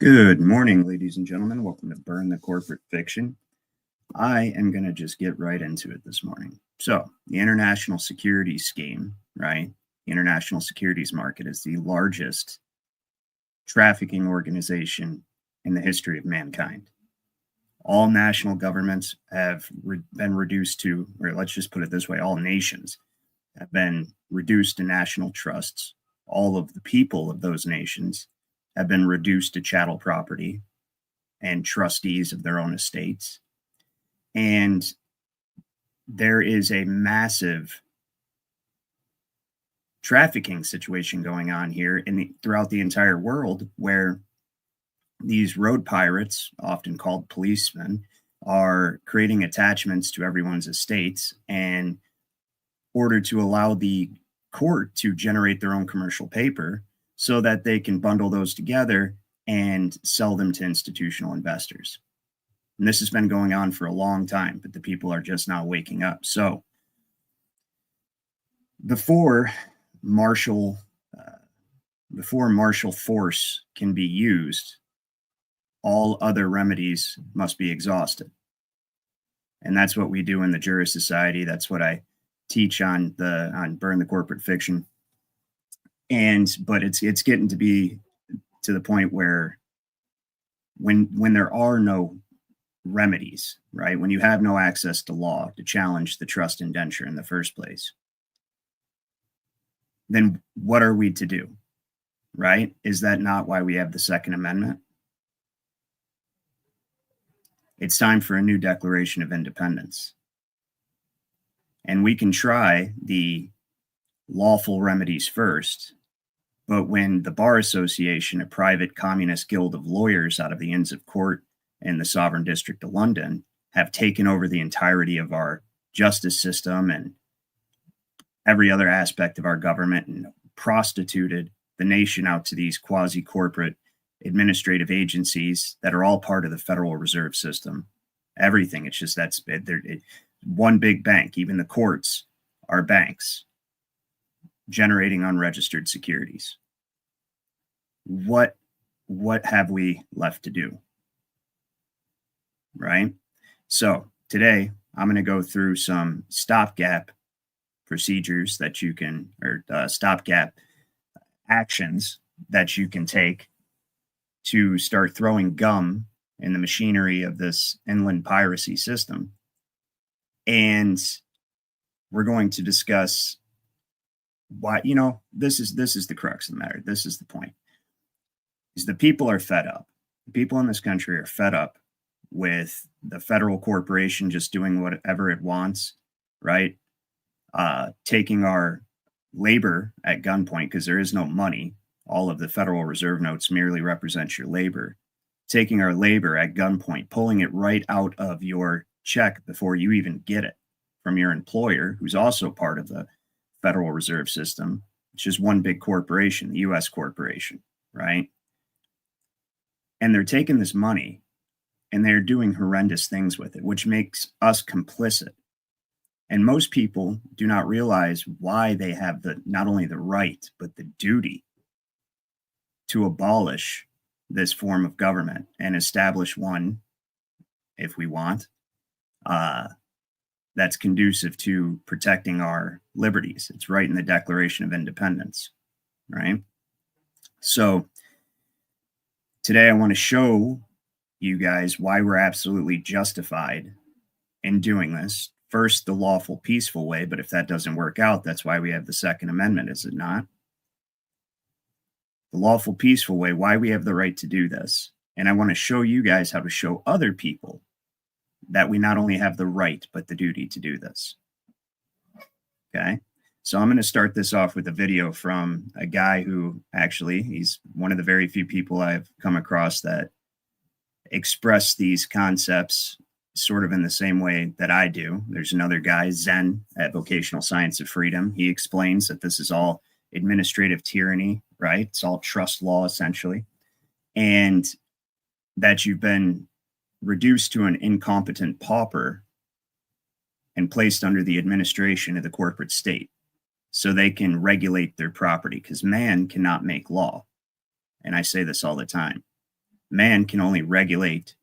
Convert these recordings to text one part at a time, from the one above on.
Good morning, ladies and gentlemen. Welcome to Burn the Corporate Fiction. I am going to just get right into it this morning. So, the international securities scheme, right? The international securities market is the largest trafficking organization in the history of mankind. All national governments have been reduced to, or let's just put it this way, all nations have been reduced to national trusts. All of the people of those nations have been reduced to chattel property and trustees of their own estates. And there is a massive trafficking situation going on here throughout the entire world, where these road pirates, often called policemen, are creating attachments to everyone's estates in order to allow the court to generate their own commercial paper so that they can bundle those together and sell them to institutional investors. And this has been going on for a long time, but the people are just now waking up. So before martial force can be used, all other remedies must be exhausted. And that's what we do in the Juris Society. That's what I teach on Burn the Corporate Fiction. But it's getting to be to the point where when there are no remedies, right? When you have no access to law to challenge the trust indenture in the first place, then what are we to do, right? Is that not why we have the Second Amendment? It's time for a new Declaration of Independence. And we can try the lawful remedies first, but when the Bar Association, a private communist guild of lawyers out of the Inns of Court in the Sovereign District of London, have taken over the entirety of our justice system and every other aspect of our government and prostituted the nation out to these quasi-corporate administrative agencies that are all part of the Federal Reserve System. Everything. It's just one big bank. Even the courts are banks generating unregistered securities. What have we left to do? Right? So today I'm going to go through some stopgap procedures that you can, or stopgap actions that you can take to start throwing gum in the machinery of this inland piracy system. And we're going to discuss why, this is the crux of the matter. This is the point. Is the people are fed up. The people in this country are fed up with the federal corporation just doing whatever it wants, right? Taking our labor at gunpoint because there is no money. All of the Federal Reserve notes merely represent your labor. Taking our labor at gunpoint, pulling it right out of your check before you even get it from your employer, who's also part of the Federal Reserve System. It's just one big corporation, the U.S. corporation, right? And they're taking this money and they're doing horrendous things with it, which makes us complicit. And most people do not realize why they have not only the right, but the duty to abolish this form of government and establish one, if we want, that's conducive to protecting our liberties. It's right in the Declaration of Independence, right? So today I want to show you guys why we're absolutely justified in doing this. First, the lawful, peaceful way, but if that doesn't work out, that's why we have the Second Amendment, is it not? The lawful, peaceful way, why we have the right to do this. And I want to show you guys how to show other people that we not only have the right, but the duty to do this. Okay? So I'm going to start this off with a video from a guy who he's one of the very few people I've come across that express these concepts sort of in the same way that I do. There's another guy, Zen, at Vocational Science of Freedom. He explains that this is all administrative tyranny, right? It's all trust law, essentially. And that you've been reduced to an incompetent pauper and placed under the administration of the corporate state so they can regulate their property, because man cannot make law. And I say this all the time. man can only regulate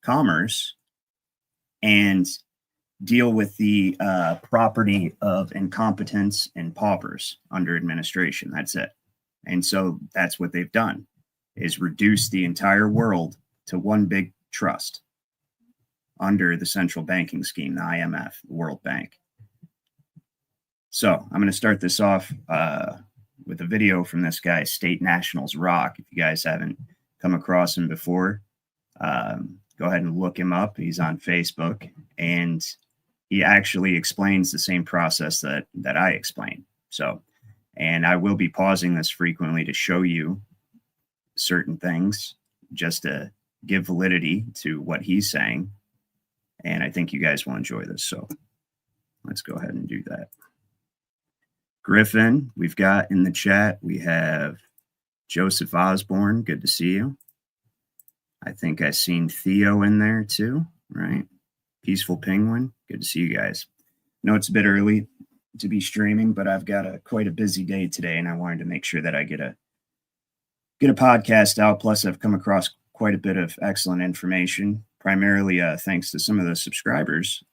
commerce and deal with the property of incompetents and paupers under administration. That's it. And so that's what they've done, is reduce the entire world to one big trust under the central banking scheme, the IMF, the World Bank. So I'm going to start this off with a video from this guy, State Nationals Rock. If you guys haven't come across him before, go ahead and look him up. He's on Facebook, and he actually explains the same process that I explain. So, and I will be pausing this frequently to show you certain things just to give validity to what he's saying. And I think you guys will enjoy this. So let's go ahead and do that. Griffin, we've got in the chat, we have Joseph Osborne. Good to see you. I think I've seen Theo in there too, right? Peaceful Penguin. Good to see you guys. I know it's a bit early to be streaming, but I've got quite a busy day today, and I wanted to make sure that I get a podcast out. Plus, I've come across quite a bit of excellent information, primarily thanks to some of the subscribers.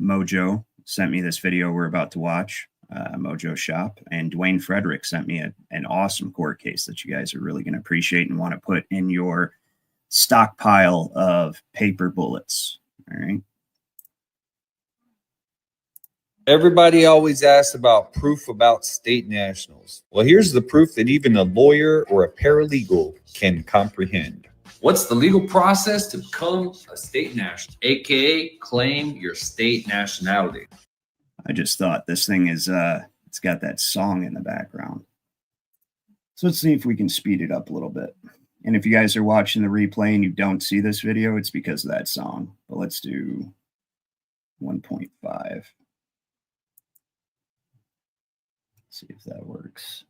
Mojo sent me this video we're about to watch, Mojo Shop, and Dwayne Frederick sent me an awesome court case that you guys are really going to appreciate and want to put in your stockpile of paper bullets. All right. Everybody always asks about proof about state nationals. Well, here's the proof that even a lawyer or a paralegal can comprehend. What's the legal process to become a state national, aka claim your state nationality? I just thought this thing is it's got that song in the background. So let's see if we can speed it up a little bit. And if you guys are watching the replay and you don't see this video, it's because of that song. But let's do 1.5. See if that works.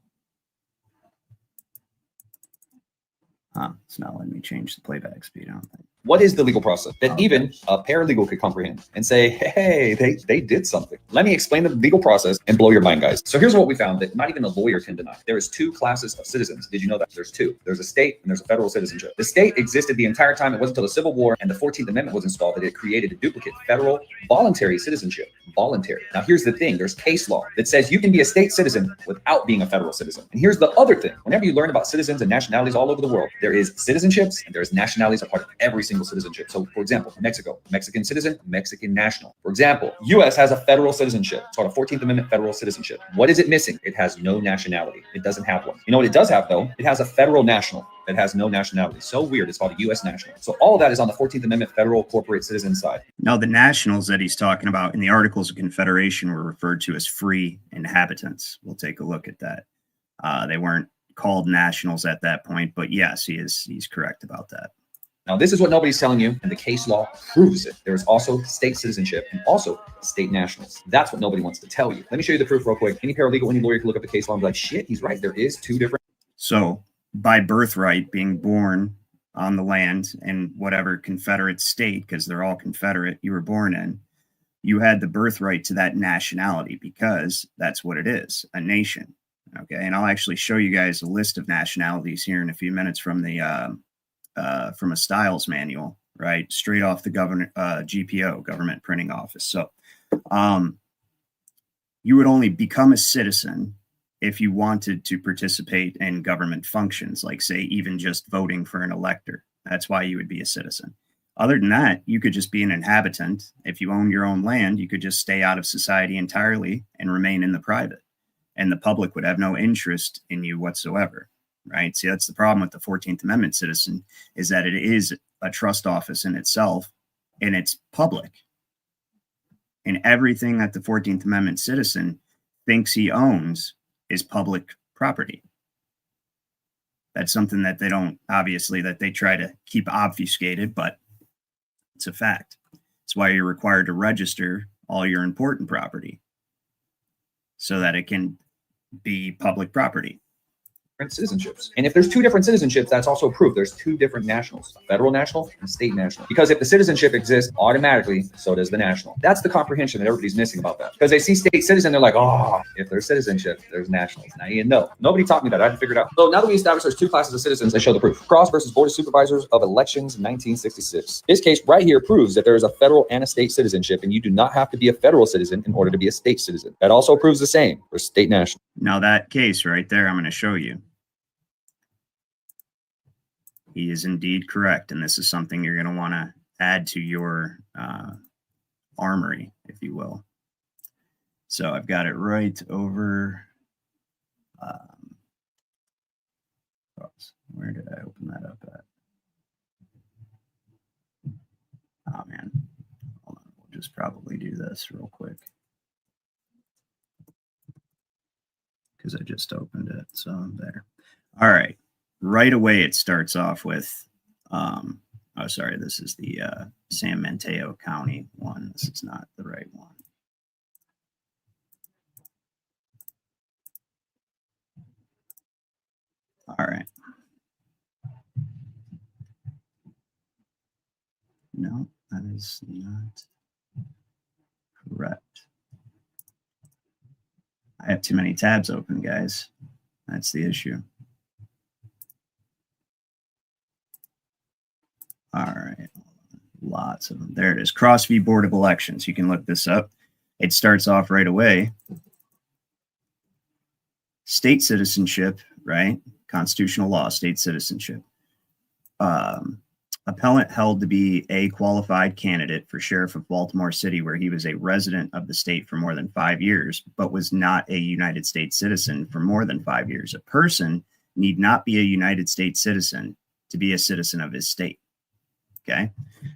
It's not letting me change the playback speed, I don't think. What is the legal process that even a paralegal could comprehend and say, hey, they did something? Let me explain the legal process and blow your mind, guys. So here's what we found that not even a lawyer can deny. There is two classes of citizens. Did you know that? There's two. There's a state and there's a federal citizenship. The state existed the entire time. It wasn't until the Civil War and the 14th Amendment was installed that it created a duplicate federal voluntary citizenship. Voluntary. Now here's the thing. There's case law that says you can be a state citizen without being a federal citizen. And here's the other thing. Whenever you learn about citizens and nationalities all over the world, there is citizenships and there's nationalities a part of every single citizenship. So for example, Mexico, Mexican citizen, Mexican national. For example, US has a federal citizenship. It's called a 14th Amendment federal citizenship. What is it missing? It has no nationality. It doesn't have one. You know what it does have though? It has a federal national that has no nationality. So weird. It's called a US national. So all of that is on the 14th Amendment federal corporate citizen side. Now the nationals that he's talking about in the Articles of Confederation were referred to as free inhabitants. We'll take a look at that. They weren't called nationals at that point, but yes, he's correct about that. Now, this is what nobody's telling you, and the case law proves it. There is also state citizenship and also state nationals. That's what nobody wants to tell you. Let me show you the proof real quick. Any paralegal, any lawyer can look up the case law and be like, shit, he's right. There is two different. So by birthright, being born on the land in whatever Confederate state, because they're all Confederate, you were born in, you had the birthright to that nationality because that's what it is, a nation. Okay, and I'll actually show you guys a list of nationalities here in a few minutes from the from a Styles manual, right? Straight off the GPO, Government Printing Office. So you would only become a citizen if you wanted to participate in government functions, like say even just voting for an elector. That's why you would be a citizen. Other than that, you could just be an inhabitant. If you own your own land, you could just stay out of society entirely and remain in the private. And the public would have no interest in you whatsoever. Right. See, that's the problem with the 14th Amendment citizen, is that it is a trust office in itself and it's public. And everything that the 14th Amendment citizen thinks he owns is public property. That's something that they don't, obviously, that they try to keep obfuscated, but it's a fact. It's why you're required to register all your important property so that it can be public property. citizenships. And if there's two different citizenships, that's also proof there's two different nationals, a federal national and state national. Because if the citizenship exists, automatically, so does the national. That's the comprehension that everybody's missing about that. Because they see state citizen, they're like, oh, if there's citizenship, there's nationals. Now you know. Nobody taught me that. I had to figure it out. So now that we established there's two classes of citizens, they show the proof. Cross versus Board of Supervisors of Elections, 1966. This case right here proves that there is a federal and a state citizenship, and you do not have to be a federal citizen in order to be a state citizen. That also proves the same for state national. Now that case right there, I'm going to show you. He is indeed correct, and this is something you're going to want to add to your armory, if you will. So I've got it right over. Where did I open that up at? Oh man, hold on. We'll just probably do this real quick because I just opened it. So there. All right. Right away, it starts off with, oh, sorry, this is the San Mateo County one. This is not the right one. All right. No, that is not correct. I have too many tabs open, guys. That's the issue. All right. Lots of them. There it is. Cross v. Board of Elections. You can look this up. It starts off right away. State citizenship, right? Constitutional law, state citizenship. Appellant held to be a qualified candidate for sheriff of Baltimore City, where he was a resident of the state for more than 5 years, but was not a United States citizen for more than 5 years. A person need not be a United States citizen to be a citizen of his state. Okay.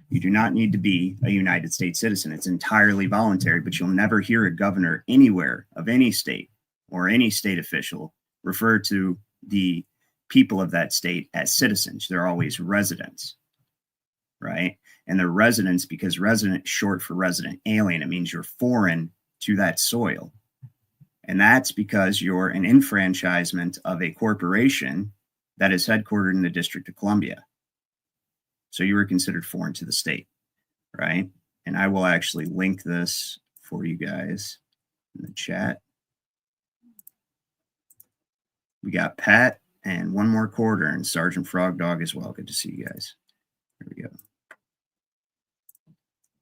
You do not need to be a United States citizen. It's entirely voluntary, but you'll never hear a governor anywhere of any state or any state official refer to the people of that state as citizens. They're always residents, right? And they're residents because resident is short for resident alien. It means you're foreign to that soil. And that's because you're an enfranchisement of a corporation that is headquartered in the District of Columbia. So you were considered foreign to the state, right? And I will actually link this for you guys in the chat. We got Pat and one more quarter and Sergeant Frog Dog as well. Good to see you guys. Here we go.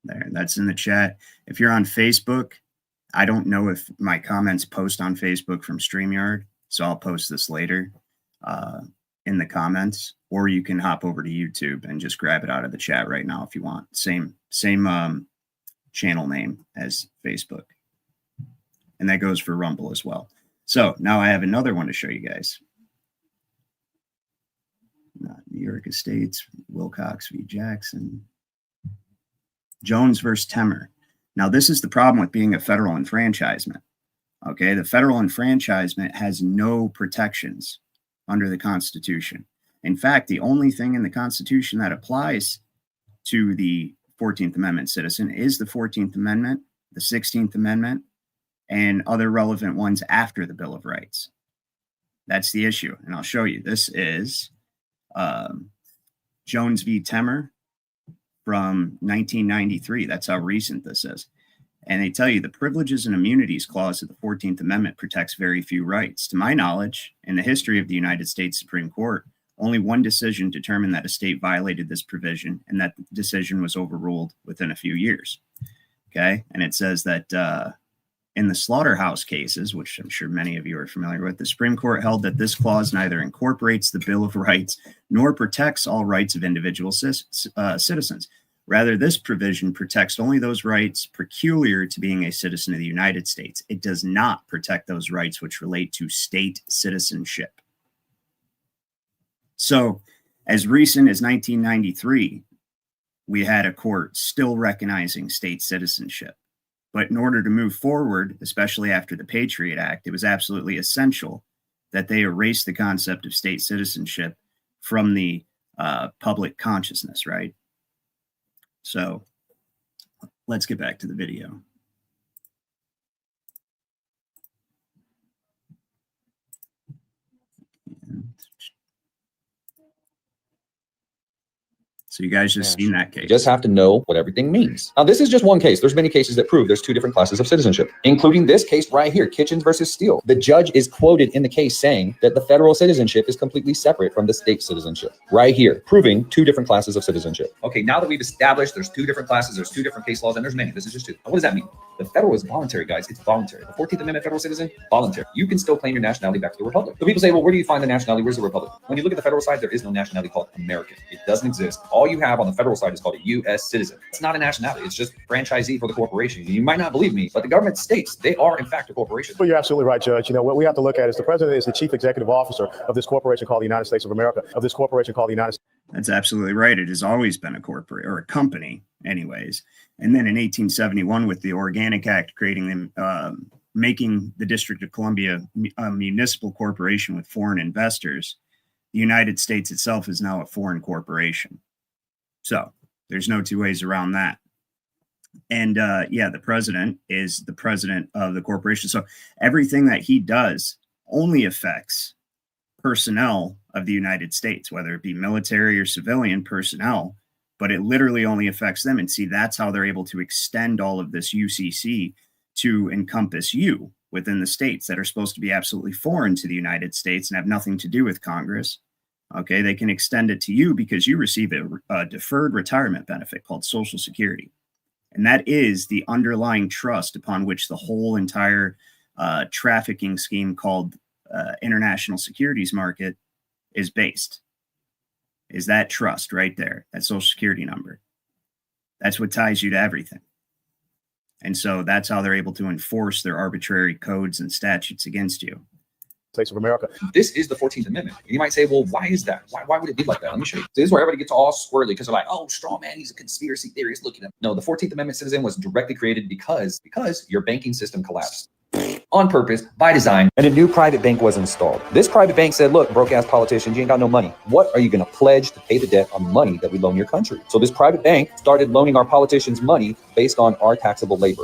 There, that's in the chat. If you're on Facebook, I don't know if my comments post on Facebook from StreamYard, so I'll post this later in the comments, or you can hop over to YouTube and just grab it out of the chat right now if you want. Same channel name as Facebook. And that goes for Rumble as well. So now I have another one to show you guys. New York Estates, Wilcox v. Jackson. Jones versus Temer. Now, this is the problem with being a federal enfranchisement. Okay, the federal enfranchisement has no protections under the Constitution. In fact, the only thing in the Constitution that applies to the 14th Amendment citizen is the 14th Amendment, the 16th Amendment, and other relevant ones after the Bill of Rights. That's the issue, and I'll show you. This is Jones v. Temer from 1993. That's how recent this is. And they tell you the Privileges and Immunities Clause of the 14th Amendment protects very few rights. To my knowledge, in the history of the United States Supreme Court, only one decision determined that a state violated this provision, and that decision was overruled within a few years. Okay, and it says that in the slaughterhouse cases, which I'm sure many of you are familiar with, the Supreme Court held that this clause neither incorporates the Bill of Rights nor protects all rights of individual citizens. Rather, this provision protects only those rights peculiar to being a citizen of the United States. It does not protect those rights which relate to state citizenship. So, as recent as 1993, we had a court still recognizing state citizenship. But in order to move forward, especially after the Patriot Act, it was absolutely essential that they erase the concept of state citizenship from the public consciousness, right? So let's get back to the video. So you guys just seen that case. You just have to know what everything means. Now, this is just one case. There's many cases that prove there's two different classes of citizenship, including this case right here, Kitchens versus Steele. The judge is quoted in the case saying that the federal citizenship is completely separate from the state citizenship. Right here, proving two different classes of citizenship. Okay, now that we've established there's two different classes, there's two different case laws, and there's many. This is just two. What does that mean? The federal is voluntary, guys. It's voluntary. The 14th Amendment federal citizen, voluntary. You can still claim your nationality back to the republic. So people say, well, where do you find the nationality? Where's the republic? When you look at the federal side, there is no nationality called American. It doesn't exist. All you have on the federal side is called a U.S. citizen. It's not a nationality. It's just franchisee for the corporation. You might not believe me, but the government states they are in fact a corporation. Well, you're absolutely right, Judge. You know, what we have to look at is the president is the chief executive officer of this corporation called the United States of America, That's absolutely right. It has always been a corporate or a company anyways. And then in 1871 with the Organic Act creating them, making the District of Columbia a municipal corporation with foreign investors, the United States itself is now a foreign corporation. So there's no two ways around that. And the president is the president of the corporation. So everything that he does only affects personnel of the United States, whether it be military or civilian personnel, but it literally only affects them. And see, that's how they're able to extend all of this UCC to encompass you within the states that are supposed to be absolutely foreign to the United States and have nothing to do with Congress. Okay, they can extend it to you because you receive a deferred retirement benefit called Social Security. And that is the underlying trust upon which the whole entire trafficking scheme called international securities market is based. Is that trust right there, that Social Security number. That's what ties you to everything. And so that's how they're able to enforce their arbitrary codes and statutes against you. States of America. This is the 14th Amendment. And you might say, well, why is that? Why would it be like that? Let me show you. This is where everybody gets all squirrely because they're like, oh, straw man, he's a conspiracy theorist. Look at him. No, the 14th Amendment citizen was directly created because your banking system collapsed. On purpose, by design, and a new private bank was installed. This private bank said, look, broke ass politicians, you ain't got no money. What are you going to pledge to pay the debt on the money that we loan your country? So this private bank started loaning our politicians money based on our taxable labor.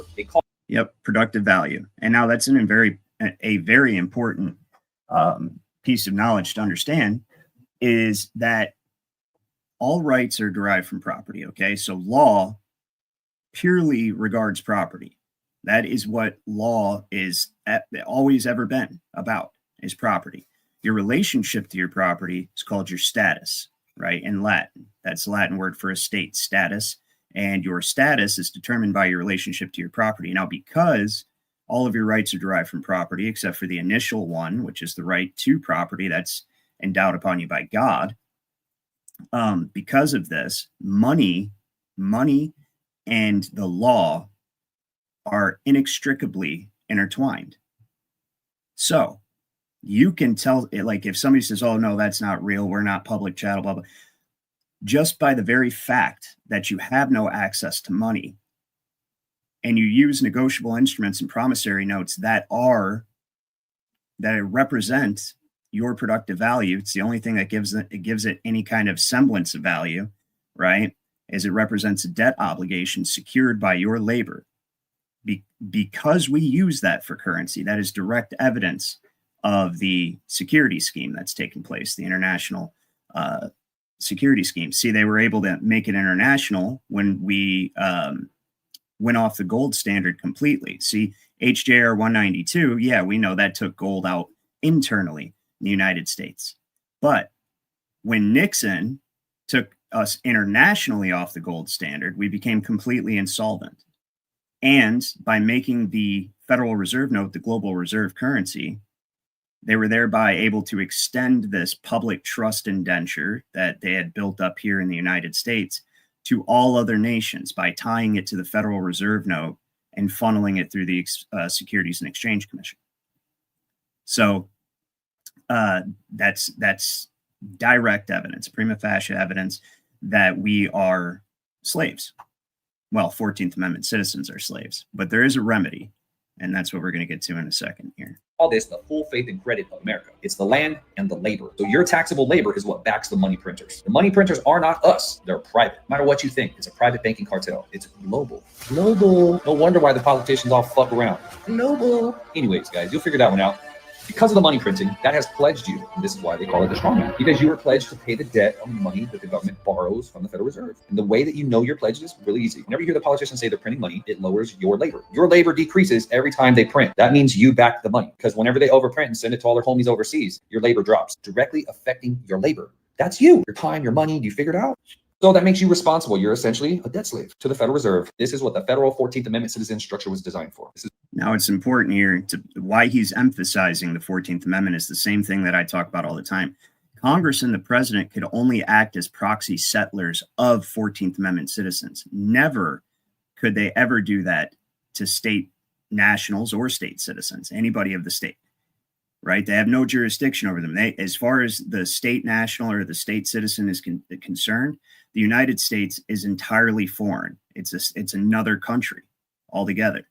Productive value. And now that's a very important piece of knowledge to understand is that all rights are derived from property. Okay. So law purely regards property. That is what law is always ever been about, is property. Your relationship to your property is called your status, right? In Latin, that's the Latin word for estate, status. And your status is determined by your relationship to your property. Now, because all of your rights are derived from property, except for the initial one, which is the right to property that's endowed upon you by God. Because of this, money and the law are inextricably intertwined. So you can tell, like, if somebody says, oh, no, that's not real, we're not public chattel, blah, blah. Just by the very fact that you have no access to money, and you use negotiable instruments and promissory notes that represent your productive value. It's the only thing that gives it any kind of semblance of value, right? Is it represents a debt obligation secured by your labor. Because we use that for currency, that is direct evidence of the security scheme that's taken place, the international security scheme. See, they were able to make it international when we went off the gold standard completely. See, HJR 192, yeah, we know that took gold out internally in the United States. But when Nixon took us internationally off the gold standard, we became completely insolvent. And by making the Federal Reserve note the global reserve currency, they were thereby able to extend this public trust indenture that they had built up here in the United States to all other nations by tying it to the Federal Reserve note and funneling it through the Securities and Exchange Commission. So that's direct evidence, prima facie evidence that we are slaves. Well, 14th Amendment citizens are slaves, but there is a remedy, and that's what we're going to get to in a second here. All this, the full faith and credit of America. It's the land and the labor. So your taxable labor is what backs the money printers. The money printers are not us. They're private. No matter what you think, it's a private banking cartel. It's global. Global. No wonder why the politicians all fuck around. Global. Anyways, guys, you'll figure that one out. Because of the money printing, that has pledged you. And this is why they call it the strongman, because you are pledged to pay the debt of money that the government borrows from the Federal Reserve. And the way that you know you're pledged is really easy. Whenever you hear the politicians say they're printing money, it lowers your labor. Your labor decreases every time they print. That means you back the money, because whenever they overprint and send it to all their homies overseas, your labor drops, directly affecting your labor. That's you. Your time, your money, you figured out. So that makes you responsible. You're essentially a debt slave to the Federal Reserve. This is what the federal 14th Amendment citizen structure was designed for. Now, it's important here to why he's emphasizing the 14th Amendment is the same thing that I talk about all the time. Congress and the president could only act as proxy settlers of 14th Amendment citizens. Never could they ever do that to state nationals or state citizens, anybody of the state, right? They have no jurisdiction over them. They, as far as the state national or the state citizen is concerned, the United States is entirely foreign. It's another country altogether.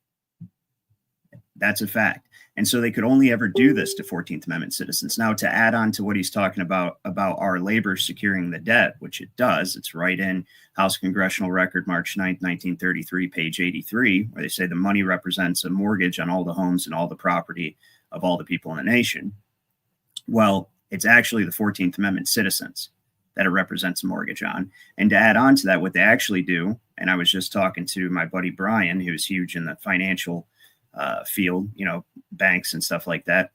That's a fact. And so they could only ever do this to 14th Amendment citizens. Now, to add on to what he's talking about our labor securing the debt, which it does, it's right in House Congressional Record, March 9th, 1933, page 83, where they say the money represents a mortgage on all the homes and all the property of all the people in the nation. Well, it's actually the 14th Amendment citizens that it represents a mortgage on. And to add on to that, what they actually do, and I was just talking to my buddy Brian, who's huge in the financial field, you know, banks and stuff like that.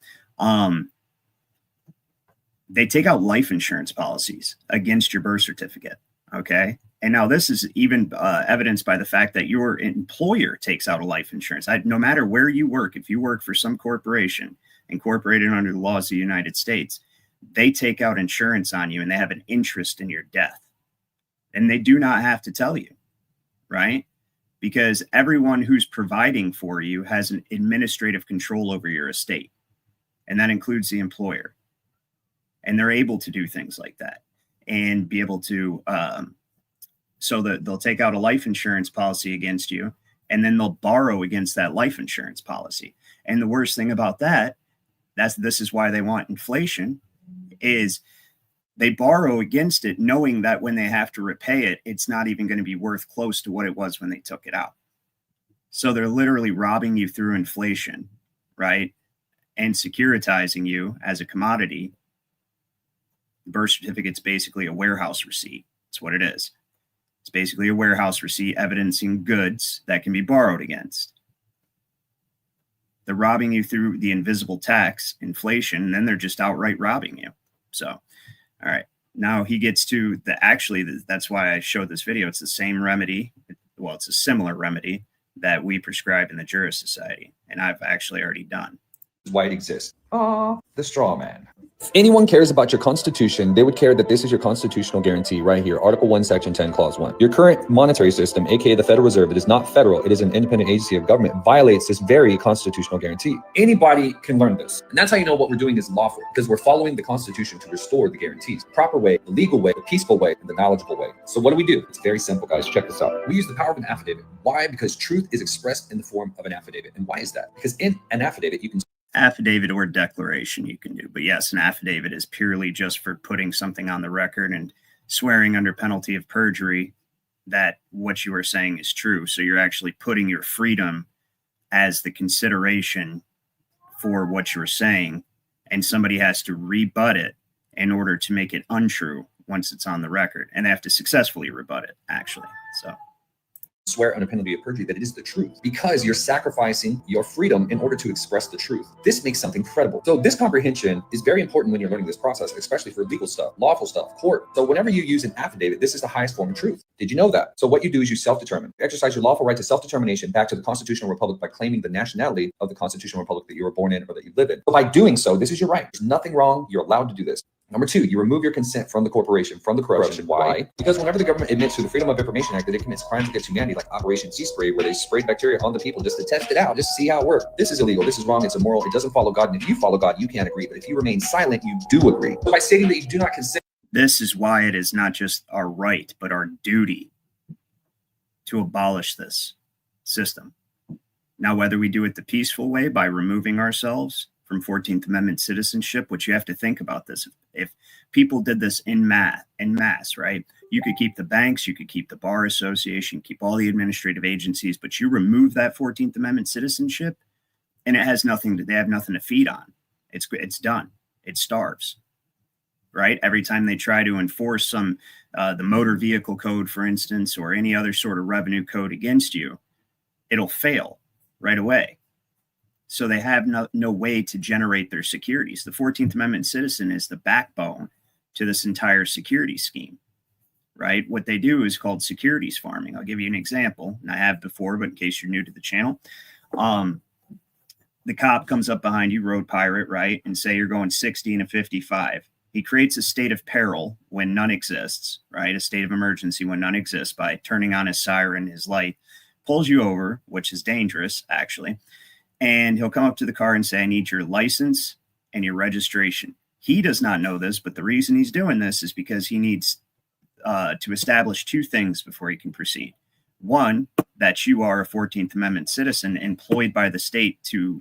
They take out life insurance policies against your birth certificate. Okay. And now this is even evidenced by the fact that your employer takes out a life insurance. No matter where you work, if you work for some corporation incorporated under the laws of the United States, they take out insurance on you and they have an interest in your death. And they do not have to tell you, right? Because everyone who's providing for you has an administrative control over your estate. And that includes the employer. And they're able to do things like that and be able to, so that they'll take out a life insurance policy against you, and then they'll borrow against that life insurance policy. And the worst thing about that, this is why they want inflation, is they borrow against it, knowing that when they have to repay it, it's not even going to be worth close to what it was when they took it out. So they're literally robbing you through inflation, right? And securitizing you as a commodity. The birth certificate's basically a warehouse receipt. That's what it is. It's basically a warehouse receipt evidencing goods that can be borrowed against. They're robbing you through the invisible tax, inflation, and then they're just outright robbing you. So, all right. Now he gets to that's why I showed this video. It's the same remedy. Well, it's a similar remedy that we prescribe in the Juris Society. And I've actually already done. Why it exists. The straw man. If anyone cares about your constitution, they would care that this is your constitutional guarantee right here. Article 1, Section 10, Clause 1. Your current monetary system, aka the Federal Reserve, it is not federal. It is an independent agency of government, violates this very constitutional guarantee. Anybody can learn this. And that's how you know what we're doing is lawful, because we're following the Constitution to restore the guarantees. The proper way, the legal way, the peaceful way, and the knowledgeable way. So what do? It's very simple, guys. Check this out. We use the power of an affidavit. Why? Because truth is expressed in the form of an affidavit. And why is that? Because in an affidavit, you can affidavit or declaration you can do. But yes, an affidavit is purely just for putting something on the record and swearing under penalty of perjury that what you are saying is true. So you're actually putting your freedom as the consideration for what you're saying, and somebody has to rebut it in order to make it untrue once it's on the record. And they have to successfully rebut it, actually. So swear under penalty of perjury that it is the truth, because you're sacrificing your freedom in order to express the truth. This makes something credible. So this comprehension is very important when you're learning this process, especially for legal stuff, lawful stuff, court. So whenever you use an affidavit, this is the highest form of truth. Did you know that? So what you do is you self-determine. You exercise your lawful right to self-determination back to the constitutional republic by claiming the nationality of the constitutional republic that you were born in or that you live in. So by doing so, this is your right. There's nothing wrong. You're allowed to do this. Number 2, you remove your consent from the corporation, from the corruption. Why? Because whenever the government admits to the Freedom of Information Act that it commits crimes against humanity, like Operation Sea Spray, where they sprayed bacteria on the people just to test it out, just to see how it works. This is illegal. This is wrong. It's immoral. It doesn't follow God. And if you follow God, you can't agree. But if you remain silent, you do agree. So by stating that you do not consent. This is why it is not just our right, but our duty to abolish this system. Now, whether we do it the peaceful way by removing ourselves from 14th Amendment citizenship, which you have to think about this. If people did this en masse, right? You could keep the banks, you could keep the Bar Association, keep all the administrative agencies, but you remove that 14th Amendment citizenship and it has nothing they have nothing to feed on. It's done. It starves, right? Every time they try to enforce the motor vehicle code, for instance, or any other sort of revenue code against you, it'll fail right away. So they have no way to generate their securities. The 14th Amendment citizen is the backbone to this entire security scheme, right? What they do is called securities farming. I'll give you an example, and I have before, but in case you're new to the channel, the cop comes up behind you, road pirate, right, and say you're going 60 and a 55. He creates a state of peril when none exists, right? A state of emergency when none exists by turning on his siren, his light, pulls you over, which is dangerous, actually. And he'll come up to the car and say, I need your license and your registration. He does not know this, but the reason he's doing this is because he needs to establish two things before he can proceed. One, that you are a 14th Amendment citizen employed by the state to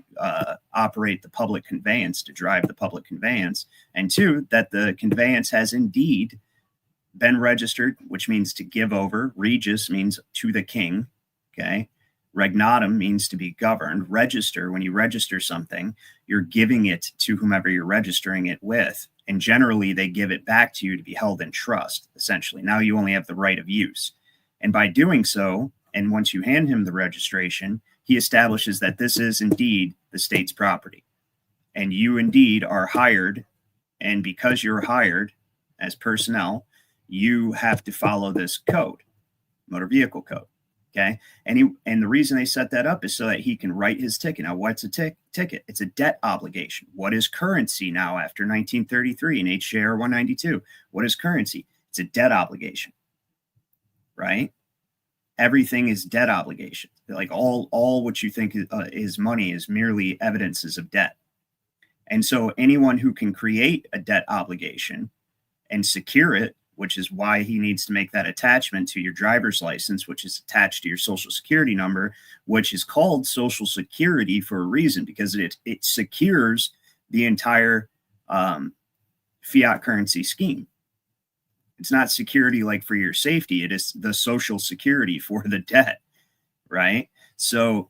operate the public conveyance, to drive the public conveyance. And two, that the conveyance has indeed been registered, which means to give over. Regis means to the king, okay? Regnatum means to be governed. Register, when you register something, you're giving it to whomever you're registering it with. And generally, they give it back to you to be held in trust, essentially. Now you only have the right of use. And by doing so, and once you hand him the registration, he establishes that this is indeed the state's property. And you indeed are hired. And because you're hired as personnel, you have to follow this code, motor vehicle code. Okay. And the reason they set that up is so that he can write his ticket. Now, what's a ticket? It's a debt obligation. What is currency now after 1933 in HJR 192? What is currency? It's a debt obligation, right? Everything is debt obligation. Like all what you think is money is merely evidences of debt. And so anyone who can create a debt obligation and secure it, which is why he needs to make that attachment to your driver's license, which is attached to your social security number, which is called social security for a reason, because it secures the entire fiat currency scheme. It's not security like for your safety. It is the social security for the debt, right? So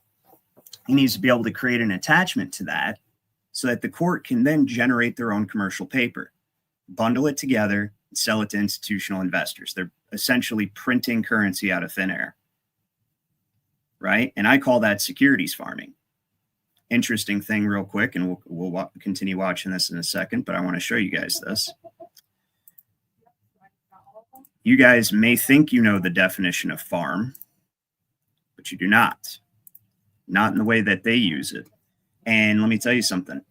he needs to be able to create an attachment to that so that the court can then generate their own commercial paper, bundle it together, sell it to institutional investors. They're essentially printing currency out of thin air, right? And I call that securities farming. Interesting thing real quick, and we'll continue watching this in a second, but I want to show you guys this. You guys may think you know the definition of farm, but you do not. Not in the way that they use it. And let me tell you something.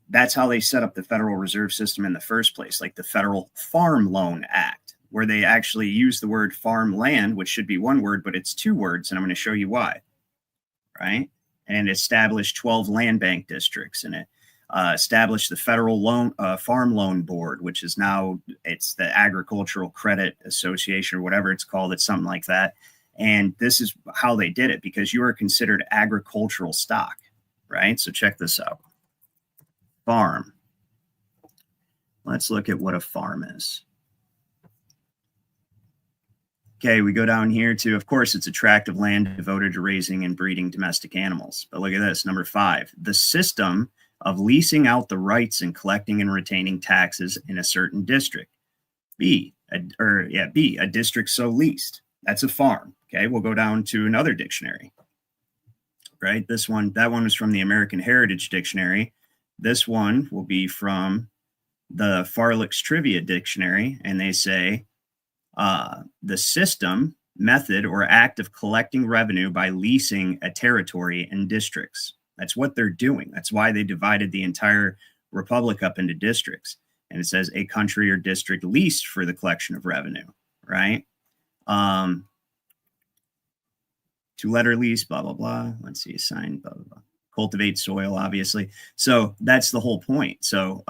That's how they set up the Federal Reserve System in the first place, like the Federal Farm Loan Act, where they actually use the word farmland, which should be one word, but it's two words, and I'm going to show you why, right? And established 12 land bank districts in it. Established the Federal Farm Loan Board, which is now, it's the Agricultural Credit Association or whatever it's called. It's something like that. And this is how they did it, because you are considered agricultural stock, right? So check this out. Farm. Let's look at what a farm is. Okay, we go down here to, of course, it's a tract of land devoted to raising and breeding domestic animals. But look at this, number 5, the system of leasing out the rights and collecting and retaining taxes in a certain district. B, a district so leased. That's a farm. Okay, we'll go down to another dictionary. Right, that one was from the American Heritage Dictionary. This one will be from the Farley's Trivia Dictionary, and they say the system, method, or act of collecting revenue by leasing a territory and districts. That's what they're doing. That's why they divided the entire republic up into districts. And it says a country or district leased for the collection of revenue, right? Two-letter lease, blah, blah, blah. Let's see, assign, blah, blah, blah. Cultivate soil, obviously. So that's the whole point. So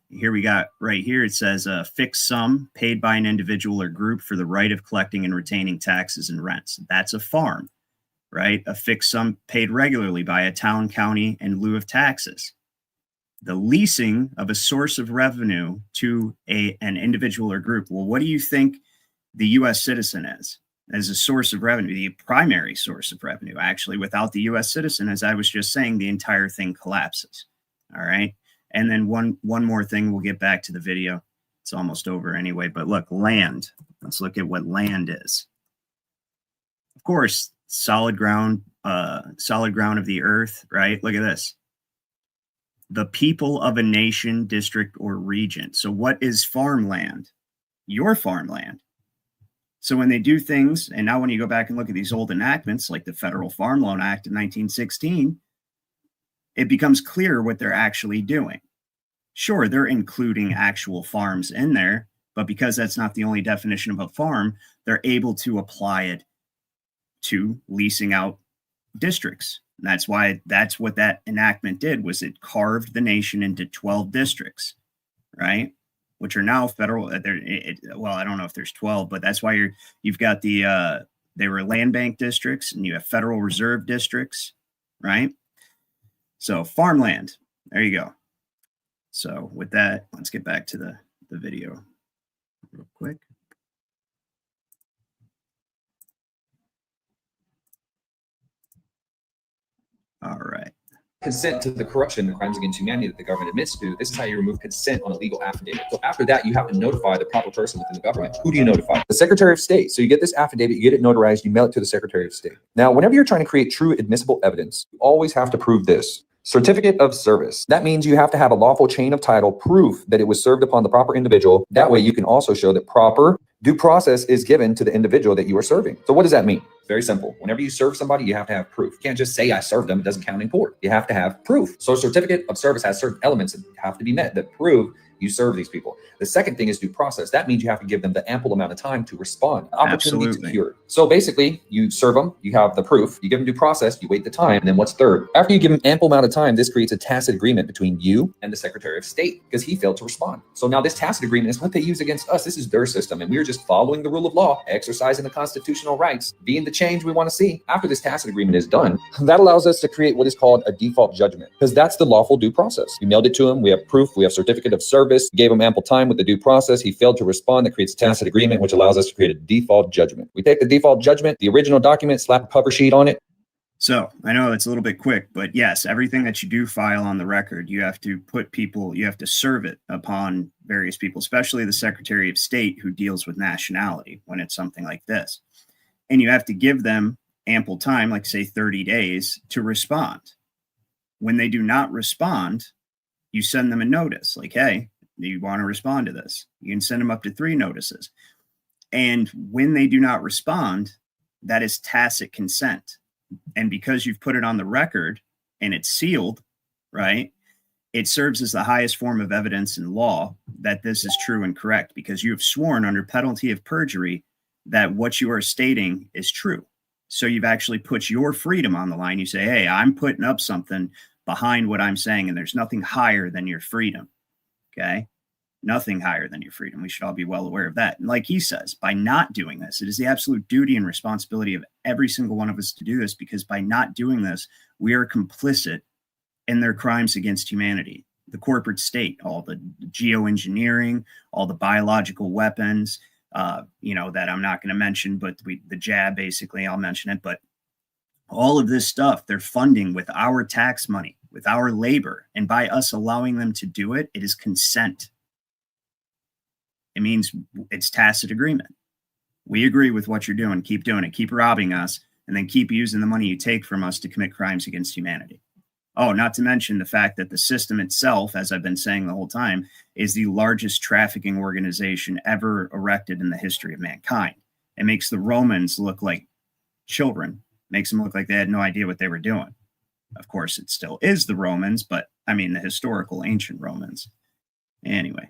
here we got right here, it says a fixed sum paid by an individual or group for the right of collecting and retaining taxes and rents. That's a farm, right? A fixed sum paid regularly by a town, county in lieu of taxes. The leasing of a source of revenue to an individual or group. Well, what do you think the U.S. citizen is? As a source of revenue, the primary source of revenue. Actually, without the U.S. citizen, as I was just saying, the entire thing collapses. All right. And then one more thing, we'll get back to the video. It's almost over anyway, but look, land. Let's look at what land is. Of course, solid ground of the earth, right? Look at this. The people of a nation, district, or region. So what is farmland? Your farmland. So when they do things, and now when you go back and look at these old enactments, like the Federal Farm Loan Act of 1916, it becomes clear what they're actually doing. Sure, they're including actual farms in there, but because that's not the only definition of a farm, they're able to apply it to leasing out districts. And that's what that enactment did, was it carved the nation into 12 districts, right? Which are now federal. Well, I don't know if there's 12, but that's why you've got they were land bank districts, and you have Federal Reserve districts, right? So farmland, there you go. So with that, let's get back to the video real quick. All right. Consent to the corruption and crimes against humanity that the government admits to. This is how you remove consent on a legal affidavit. So after that, you have to notify the proper person within the government. Who do you notify? The Secretary of State. So you get this affidavit, you get it notarized, you mail it to the Secretary of State. Now, whenever you're trying to create true admissible evidence, you always have to prove this. Certificate of service. That means you have to have a lawful chain of title, proof that it was served upon the proper individual. That way you can also show that proper due process is given to the individual that you are serving. So what does that mean? Very simple. Whenever you serve somebody, you have to have proof. You can't just say I served them. It doesn't count in court. You have to have proof. So a certificate of service has certain elements that have to be met that prove you serve these people. The second thing is due process. That means you have to give them the ample amount of time to respond, opportunity to cure. So basically, you serve them, you have the proof, you give them due process, you wait the time, and then what's third? After you give them ample amount of time, this creates a tacit agreement between you and the Secretary of State because he failed to respond. So now this tacit agreement is what they use against us. This is their system, and we are just following the rule of law, exercising the constitutional rights, being the change we want to see. After this tacit agreement is done, that allows us to create what is called a default judgment because that's the lawful due process. We mailed it to him, we have proof, we have certificate of service, we gave him ample time with the due process. He failed to respond. That creates a tacit agreement, which allows us to create a default judgment. We take the default judgment, the original document, slap a cover sheet on it. So I know it's a little bit quick, but yes, everything that you do file on the record, you have to you have to serve it upon various people, especially the Secretary of State who deals with nationality when it's something like this. And you have to give them ample time, like say 30 days, to respond. When they do not respond, you send them a notice like, hey, do you want to respond to this? You can send them up to 3 notices. And when they do not respond, that is tacit consent. And because you've put it on the record and it's sealed, right, it serves as the highest form of evidence in law that this is true and correct because you have sworn under penalty of perjury that what you are stating is true. So you've actually put your freedom on the line. You say, hey, I'm putting up something behind what I'm saying, and there's nothing higher than your freedom. Okay, nothing higher than your freedom. We should all be well aware of that. And like he says, by not doing this, it is the absolute duty and responsibility of every single one of us to do this, because by not doing this, we are complicit in their crimes against humanity. The corporate state, all the geoengineering, all the biological weapons, that I'm not going to mention, but the jab, basically, I'll mention it. But all of this stuff, they're funding with our tax money, with our labor. And by us allowing them to do it, it is consent. It means it's tacit agreement. We agree with what you're doing. Keep doing it. Keep robbing us, and then keep using the money you take from us to commit crimes against humanity. Oh, not to mention the fact that the system itself, as I've been saying the whole time, is the largest trafficking organization ever erected in the history of mankind. It makes the Romans look like children, makes them look like they had no idea what they were doing. Of course, it still is the Romans, but I mean the historical ancient Romans. Anyway.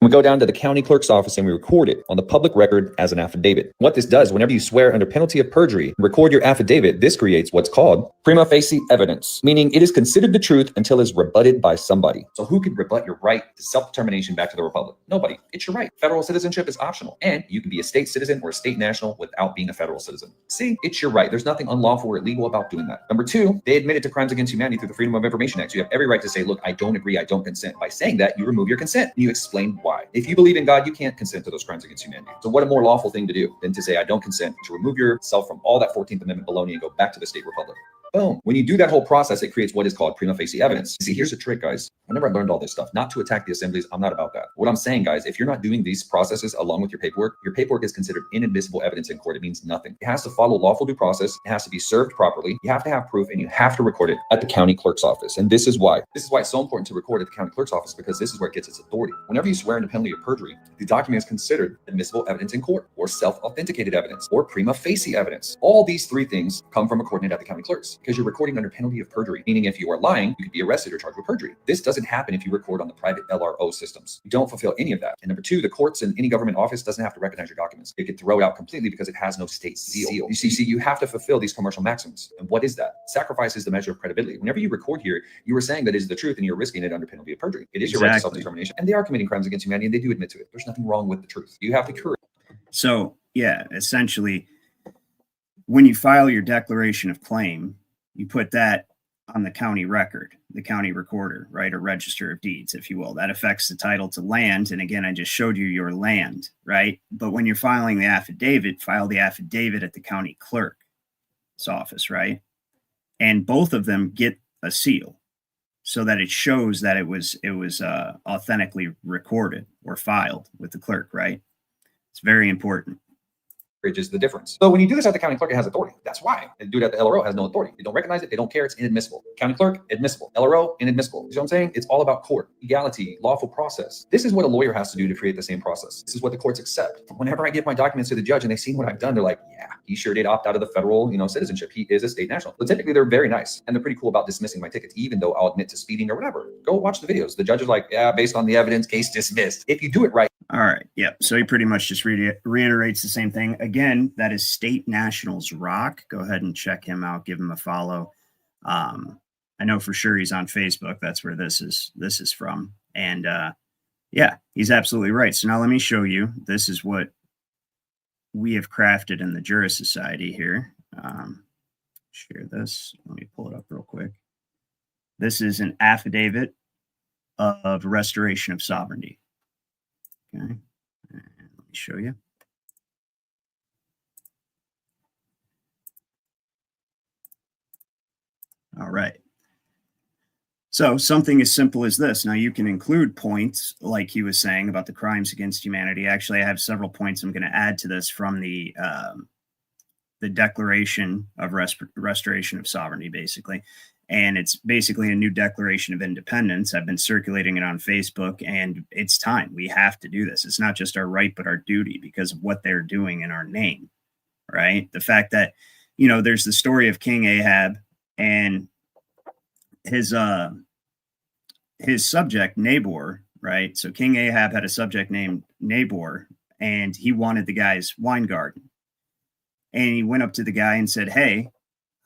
We go down to the county clerk's office and we record it on the public record as an affidavit. What this does, whenever you swear under penalty of perjury, record your affidavit, this creates what's called prima facie evidence, meaning it is considered the truth until it's rebutted by somebody. So who can rebut your right to self-determination back to the republic? Nobody. It's your right. Federal citizenship is optional, and you can be a state citizen or a state national without being a federal citizen. See, it's your right. There's nothing unlawful or illegal about doing that. Number 2, they admitted to crimes against humanity through the Freedom of Information Act. So you have every right to say, look, I don't agree, I don't consent. By saying that, you remove your consent. And you explain why. If you believe in God, you can't consent to those crimes against humanity. So what a more lawful thing to do than to say, I don't consent, to remove yourself from all that 14th Amendment baloney and go back to the state republic. Boom. When you do that whole process, it creates what is called prima facie evidence. See, here's the trick, guys. Whenever I learned all this stuff, not to attack the assemblies, I'm not about that. What I'm saying, guys, if you're not doing these processes along with your paperwork is considered inadmissible evidence in court. It means nothing. It has to follow lawful due process. It has to be served properly. You have to have proof, and you have to record it at the county clerk's office. And this is why. This is why it's so important to record at the county clerk's office, because this is where it gets its authority. Whenever you swear under penalty of perjury, the document is considered admissible evidence in court, or self-authenticated evidence, or prima facie evidence. All these three things come from recording it at the county clerk's, because you're recording under penalty of perjury, meaning if you are lying, you could be arrested or charged with perjury. This doesn't happen if you record on the private LRO systems. You don't fulfill any of that. And number two, the courts and any government office doesn't have to recognize your documents. It could throw it out completely because it has no state seal. You see, you have to fulfill these commercial maxims. And what is that? Sacrifice is the measure of credibility. Whenever you record here, you are saying that is the truth, and you're risking it under penalty of perjury. It is your right to self-determination, and they are committing crimes against humanity, and they do admit to it. There's nothing wrong with the truth. You have the courage. So yeah, essentially, when you file your declaration of claim, you put that on the county record, the county recorder, right? Or register of deeds, if you will. That affects the title to land. And again, I just showed you your land, right? But when you're filing the affidavit, file the affidavit at the county clerk's office, right? And both of them get a seal so that it shows that it was authentically recorded or filed with the clerk, right? It's very important. Is the difference. So when you do this at the county clerk, it has authority. That's why. And do it at the LRO, has no authority. They don't recognize it. They don't care. It's inadmissible. County clerk, admissible. LRO, inadmissible. You see what I'm saying? It's all about court, legality, lawful process. This is what a lawyer has to do to create the same process. This is what the courts accept. Whenever I give my documents to the judge and they've seen what I've done, they're like, yeah, he sure did opt out of the federal, citizenship. He is a state national. But typically they're very nice, and they're pretty cool about dismissing my tickets, even though I'll admit to speeding or whatever. Go watch the videos. The judge is like, yeah, based on the evidence, case dismissed. If you do it right. All right. Yeah. So he pretty much just reiterates the same thing. Again, that is State Nationals Rock. Go ahead and check him out. Give him a follow. I know for sure he's on Facebook. That's where this is from. And yeah, he's absolutely right. So now let me show you. This is what we have crafted in the Juris Society here. Share this. Let me pull it up real quick. This is an affidavit of restoration of sovereignty. Okay, and let me show you. All right. So something as simple as this. Now you can include points like he was saying about the crimes against humanity. Actually, I have several points I'm going to add to this from the Declaration of Restoration of Sovereignty, basically. And it's basically a new Declaration of Independence. I've been circulating it on Facebook, and it's time. We have to do this. It's not just our right, but our duty because of what they're doing in our name, right? The fact that, there's the story of King Ahab and his subject, Nabor, right? So King Ahab had a subject named Nabor, and he wanted the guy's wine garden. And he went up to the guy and said, hey,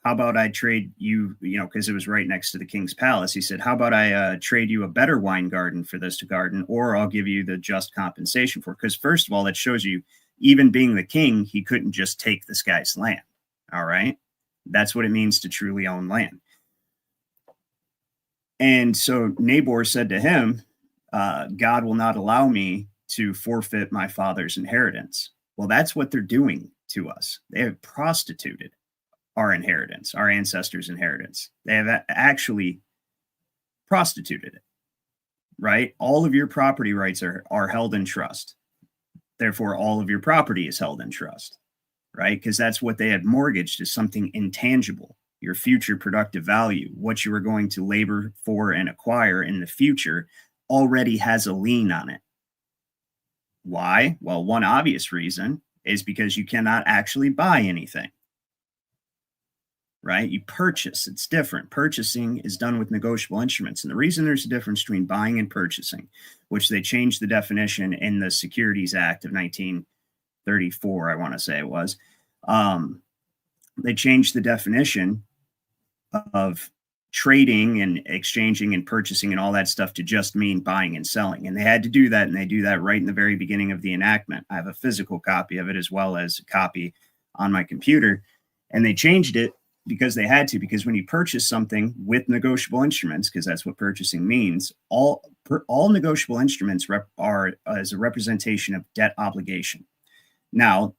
how about I trade you, because it was right next to the king's palace. He said, how about I trade you a better wine garden for this garden, or I'll give you the just compensation for it. Because first of all, that shows you, even being the king, he couldn't just take this guy's land. All right. That's what it means to truly own land. And so Nabor said to him, God will not allow me to forfeit my father's inheritance. Well, that's what they're doing to us. They have prostituted our inheritance, our ancestors' inheritance. They have actually prostituted it, right? All of your property rights are held in trust. Therefore, all of your property is held in trust, right? Because that's what they had mortgaged, is something intangible, your future productive value, what you are going to labor for and acquire in the future already has a lien on it. Why? Well, one obvious reason is because you cannot actually buy anything. Right? You purchase. It's different. Purchasing is done with negotiable instruments. And the reason there's a difference between buying and purchasing, which they changed the definition in the Securities Act of 1934, I want to say it was, they changed the definition of trading and exchanging and purchasing and all that stuff to just mean buying and selling. And they had to do that, and they do that right in the very beginning of the enactment. I have a physical copy of it as well as a copy on my computer. And they changed it because they had to, because when you purchase something with negotiable instruments, because that's what purchasing means, all negotiable instruments are as a representation of debt obligation. Now,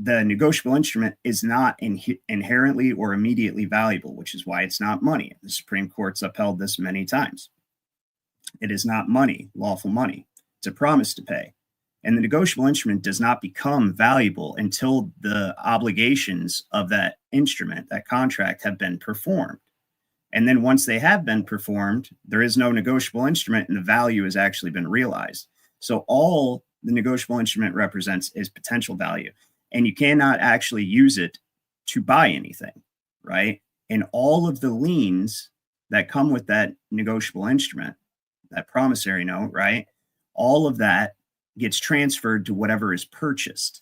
the negotiable instrument is not inherently or immediately valuable, which is why it's not money. The Supreme Court's upheld this many times. It is not money, lawful money. It's a promise to pay. And the negotiable instrument does not become valuable until the obligations of that instrument, that contract, have been performed. And then once they have been performed, there is no negotiable instrument and the value has actually been realized. So all the negotiable instrument represents is potential value. And you cannot actually use it to buy anything, right? And all of the liens that come with that negotiable instrument, that promissory note, right? All of that gets transferred to whatever is purchased.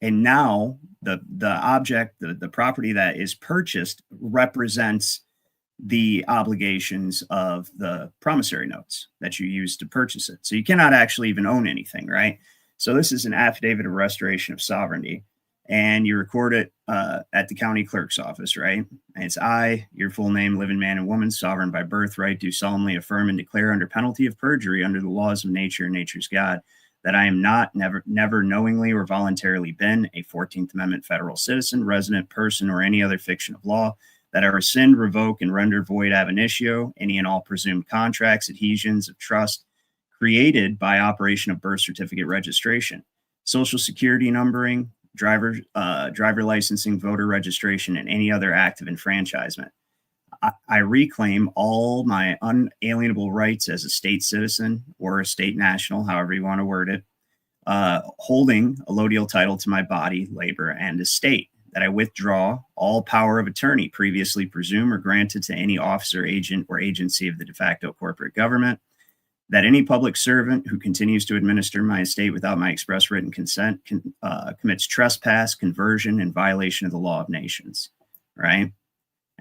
And now the object, the property that is purchased represents the obligations of the promissory notes that you use to purchase it. So you cannot actually even own anything, right? So this is an affidavit of restoration of sovereignty, and you record it at the county clerk's office, right? And it's I, your full name, living man and woman, sovereign by birthright, do solemnly affirm and declare under penalty of perjury under the laws of nature and nature's God that I am not, never knowingly or voluntarily been a 14th Amendment federal citizen, resident person, or any other fiction of law, that I rescind, revoke, and render void ab initio any and all presumed contracts, adhesions of trust created by operation of birth certificate registration, social security numbering, driver licensing, voter registration, and any other act of enfranchisement. I reclaim all my unalienable rights as a state citizen or a state national, however you want to word it, holding a allodial title to my body, labor, and estate, that I withdraw all power of attorney previously presumed or granted to any officer, agent, or agency of the de facto corporate government, that any public servant who continues to administer my estate without my express written consent commits trespass, conversion, and violation of the law of nations, right?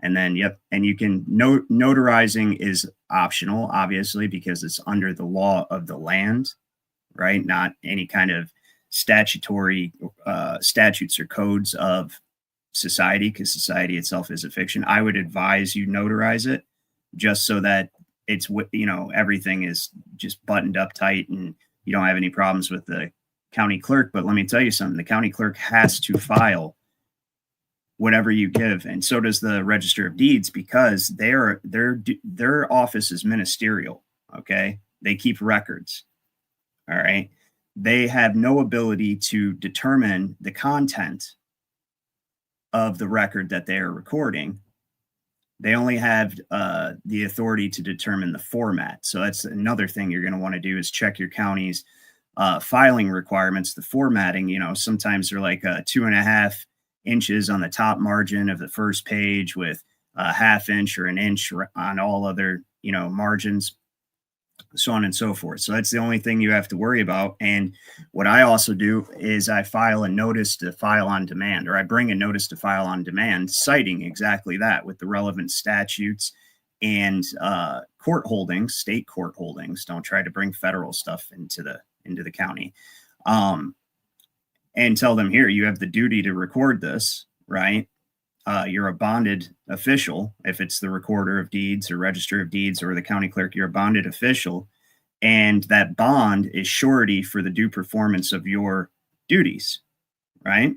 And then, yep, and you can notarizing is optional, obviously, because it's under the law of the land, right? Not any kind of statutory statutes or codes of society, because society itself is a fiction. I would advise you notarize it just so that it's, you know, everything is just buttoned up tight and you don't have any problems with the county clerk. But let me tell you something, the county clerk has to file whatever you give, and so does the Register of Deeds, because their office is ministerial. Okay, they keep records. All right, they have no ability to determine the content of the record that they are recording. They only have the authority to determine the format. So that's another thing you're going to want to do, is check your county's filing requirements, the formatting. You know, sometimes they're like 2.5 inches on the top margin of the first page with a ½ inch or an inch on all other, you know, margins, so on and so forth. So that's the only thing you have to worry about. And what I also do is I file a notice to file on demand, or I bring a notice to file on demand citing exactly that with the relevant statutes and court holdings, state court holdings. Don't try to bring federal stuff into the county. And tell them, here, you have the duty to record this, right? You're a bonded official. If it's the recorder of deeds or register of deeds or the county clerk, you're a bonded official. And that bond is surety for the due performance of your duties, right?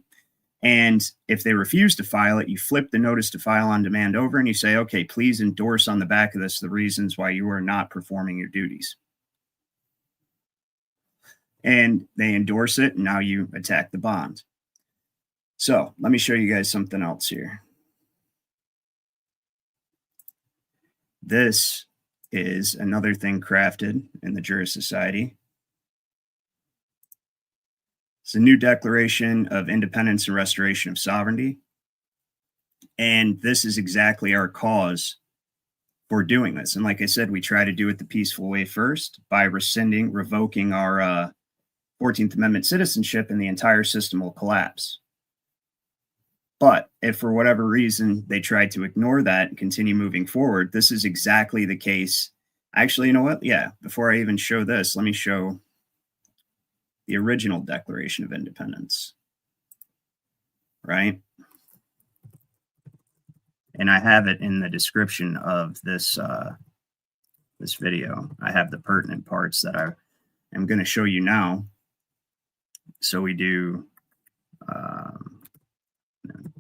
And if they refuse to file it, you flip the notice to file on demand over and you say, okay, please endorse on the back of this the reasons why you are not performing your duties. And they endorse it, and now you attack the bond. So let me show you guys something else here. This is another thing crafted in the Juris Society. It's a new Declaration of Independence and Restoration of Sovereignty. And this is exactly our cause for doing this. And like I said, we try to do it the peaceful way first by revoking our 14th Amendment citizenship, and the entire system will collapse. But if for whatever reason they try to ignore that and continue moving forward, this is exactly the case. Actually, you know what? Yeah, before I even show this, let me show the original Declaration of Independence, right? And I have it in the description of this this video. I have the pertinent parts that I am going to show you now. So we do Um,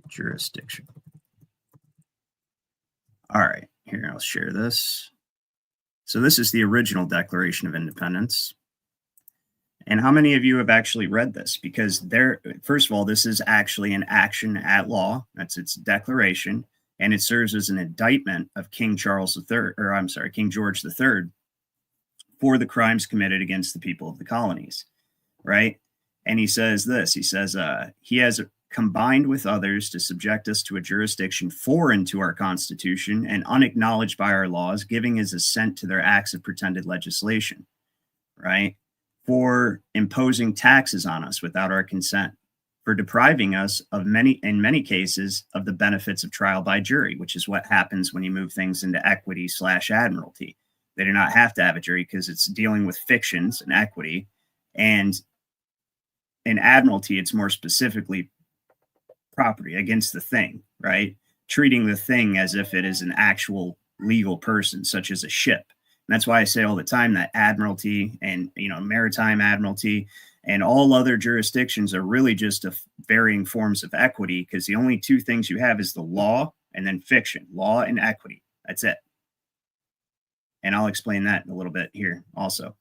jurisdiction. All right, here, I'll share this. So this is the original Declaration of Independence. And how many of you have actually read this? Because first of all, this is actually an action at law. That's its declaration. And it serves as an indictment of King Charles III, or I'm sorry, King George III, for the crimes committed against the people of the colonies, right? And he says this, he says, he has combined with others to subject us to a jurisdiction foreign to our Constitution and unacknowledged by our laws, giving his assent to their acts of pretended legislation, right? For imposing taxes on us without our consent, for depriving us of in many cases, of the benefits of trial by jury, which is what happens when you move things into equity/admiralty. They do not have to have a jury because it's dealing with fictions and equity. And in admiralty, it's more specifically property against the thing, right? Treating the thing as if it is an actual legal person, such as a ship. And that's why I say all the time that admiralty and, maritime admiralty and all other jurisdictions are really just varying forms of equity, because the only two things you have is the law and then fiction, law and equity. That's it. And I'll explain that in a little bit here also.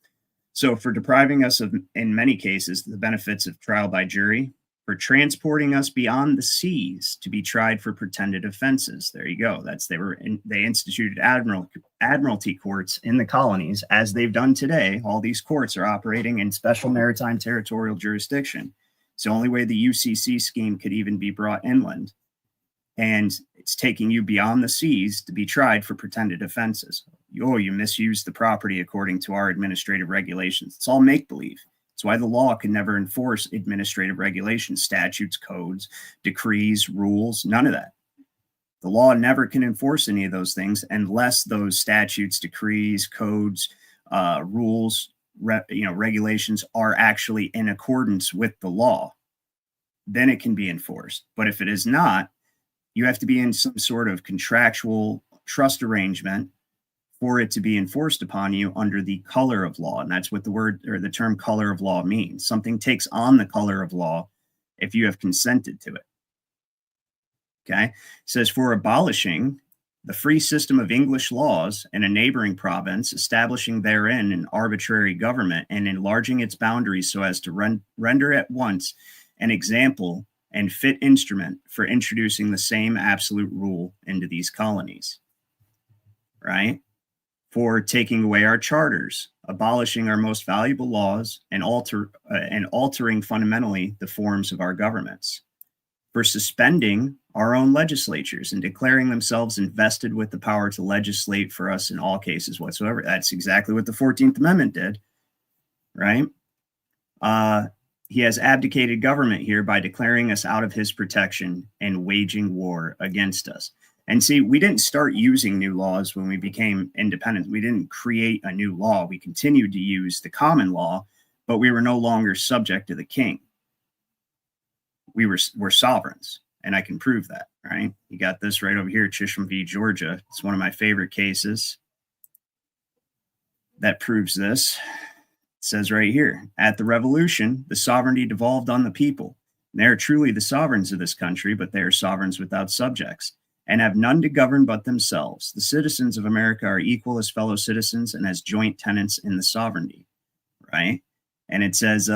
So for depriving us of, in many cases, the benefits of trial by jury, for transporting us beyond the seas to be tried for pretended offenses. There you go. They instituted admiralty courts in the colonies, as they've done today. All these courts are operating in special maritime territorial jurisdiction. It's the only way the UCC scheme could even be brought inland. And it's taking you beyond the seas to be tried for pretended offenses. You misused the property according to our administrative regulations. It's all make-believe. That's why the law can never enforce administrative regulations, statutes, codes, decrees, rules, none of that. The law never can enforce any of those things unless those statutes, decrees, codes, rules, regulations are actually in accordance with the law. Then it can be enforced. But if it is not, you have to be in some sort of contractual trust arrangement for it to be enforced upon you under the color of law. And that's what the word or the term color of law means. Something takes on the color of law if you have consented to it. Okay. It says, for abolishing the free system of English laws in a neighboring province, establishing therein an arbitrary government and enlarging its boundaries so as to render at once an example and fit instrument for introducing the same absolute rule into these colonies. Right? For taking away our charters, abolishing our most valuable laws, and altering fundamentally the forms of our governments, for suspending our own legislatures and declaring themselves invested with the power to legislate for us in all cases whatsoever. That's exactly what the 14th Amendment did, right? He has abdicated government here by declaring us out of his protection and waging war against us. And see, we didn't start using new laws when we became independent. We didn't create a new law. We continued to use the common law, but we were no longer subject to the king. We're sovereigns, and I can prove that, right? You got this right over here, Chisholm v. Georgia. It's one of my favorite cases that proves this. It says right here, at the Revolution, the sovereignty devolved on the people. They are truly the sovereigns of this country, but they are sovereigns without subjects, and have none to govern but themselves. The citizens of America are equal as fellow citizens and as joint tenants in the sovereignty, right? And it says,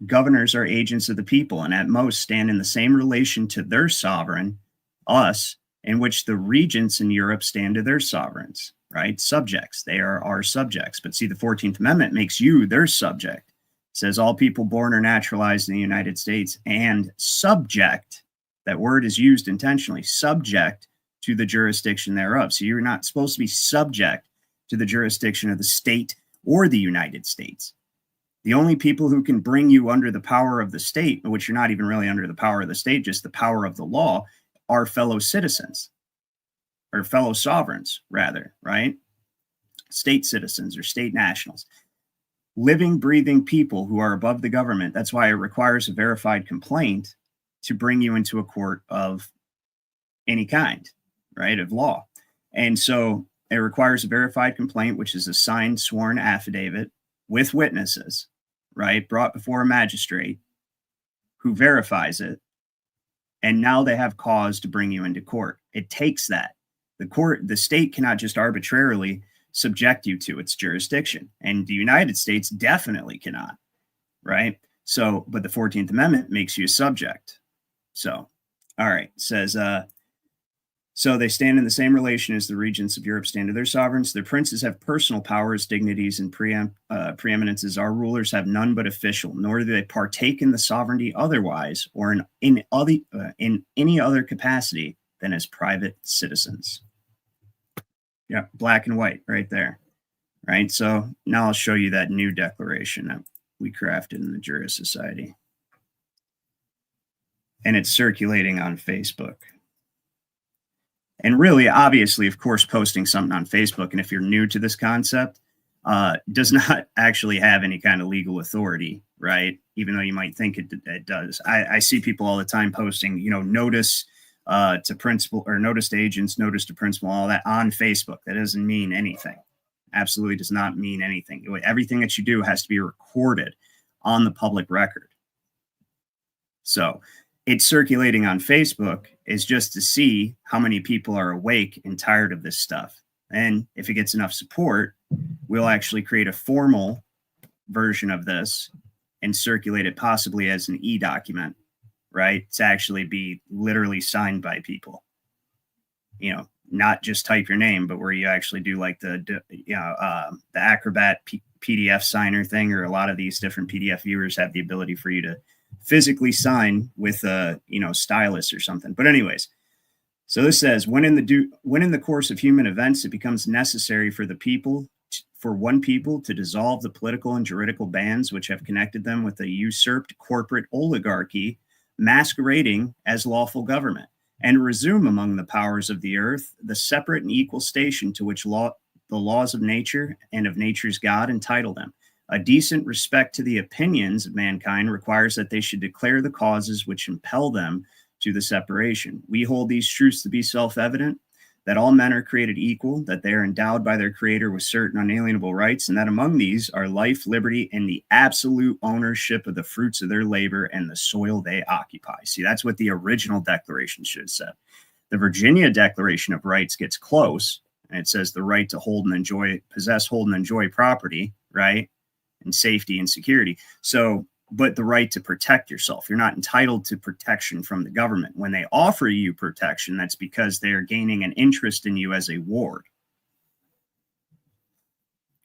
governors are agents of the people and at most stand in the same relation to their sovereign, us, in which the regents in Europe stand to their sovereigns, right? Subjects, they are our subjects. But see, the 14th Amendment makes you their subject. It says all people born or naturalized in the United States and subject. That word is used intentionally, subject to the jurisdiction thereof. So you're not supposed to be subject to the jurisdiction of the state or the United States. The only people who can bring you under the power of the state, which you're not even really under the power of the state, just the power of the law, are fellow citizens or fellow sovereigns, rather, right? State citizens or state nationals. Living, breathing people who are above the government. That's why it requires a verified complaint to bring you into a court of any kind, right, of law. And so it requires a verified complaint, which is a signed, sworn affidavit with witnesses, right, brought before a magistrate who verifies it, and now they have cause to bring you into court. It takes that. The state cannot just arbitrarily subject you to its jurisdiction, and the United States definitely cannot, right? So, but the 14th Amendment makes you a subject. So, all right, it says, so they stand in the same relation as the regents of Europe stand to their sovereigns. Their princes have personal powers, dignities, and preeminences. Our rulers have none but official, nor do they partake in the sovereignty otherwise or in any other capacity than as private citizens. Yeah, black and white right there, right? So now I'll show you that new declaration that we crafted in the Juris Society. And it's circulating on Facebook. And really, obviously, of course, posting something on Facebook, and if you're new to this concept, does not actually have any kind of legal authority, right? Even though you might think it does. I see people all the time posting, notice to principal or notice to agents, notice to principal, all that on Facebook. That doesn't mean anything. Absolutely does not mean anything. Everything that you do has to be recorded on the public record. So it's circulating on Facebook is just to see how many people are awake and tired of this stuff. And if it gets enough support, we'll actually create a formal version of this and circulate it possibly as an e-document, right? To actually be literally signed by people. Not just type your name, but where you actually do like the Acrobat PDF signer thing, or a lot of these different PDF viewers have the ability for you to physically sign with a stylus or something. But anyways, so this says, when in the course of human events it becomes necessary for one people to dissolve the political and juridical bands which have connected them with a usurped corporate oligarchy masquerading as lawful government, and resume among the powers of the earth the separate and equal station to which the laws of nature and of nature's God entitle them. A decent respect to the opinions of mankind requires that they should declare the causes which impel them to the separation. We hold these truths to be self-evident, that all men are created equal, that they are endowed by their Creator with certain unalienable rights, and that among these are life, liberty, and the absolute ownership of the fruits of their labor and the soil they occupy. See, that's what the original Declaration should have said. The Virginia Declaration of Rights gets close, and it says the right to possess, hold, and enjoy property, right? And safety and security. So, but the right to protect yourself. You're not entitled to protection from the government. When they offer you protection, that's because they are gaining an interest in you as a ward.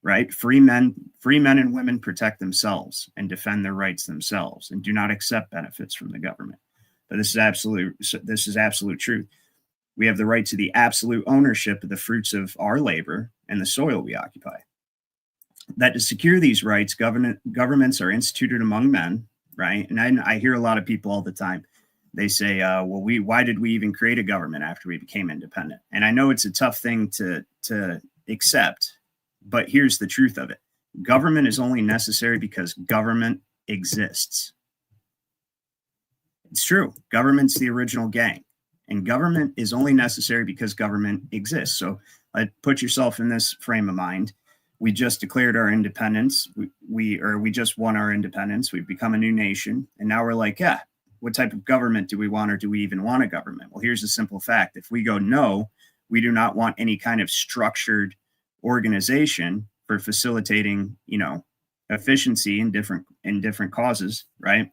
Right? Free men and women protect themselves and defend their rights themselves and do not accept benefits from the government. But this is absolute truth. We have the right to the absolute ownership of the fruits of our labor and the soil we occupy. That to secure these rights, governments are instituted among men, right? And I hear a lot of people all the time. They say, why did we even create a government after we became independent? And I know it's a tough thing to accept, but here's the truth of it. Government is only necessary because government exists. It's true. Government's the original gang, and government is only necessary because government exists. So put yourself in this frame of mind. We just declared our independence. We just won our independence. We've become a new nation. And now we're like, what type of government do we want, or do we even want a government? Well, here's the simple fact. If we go, no, we do not want any kind of structured organization for facilitating, efficiency in different causes, right?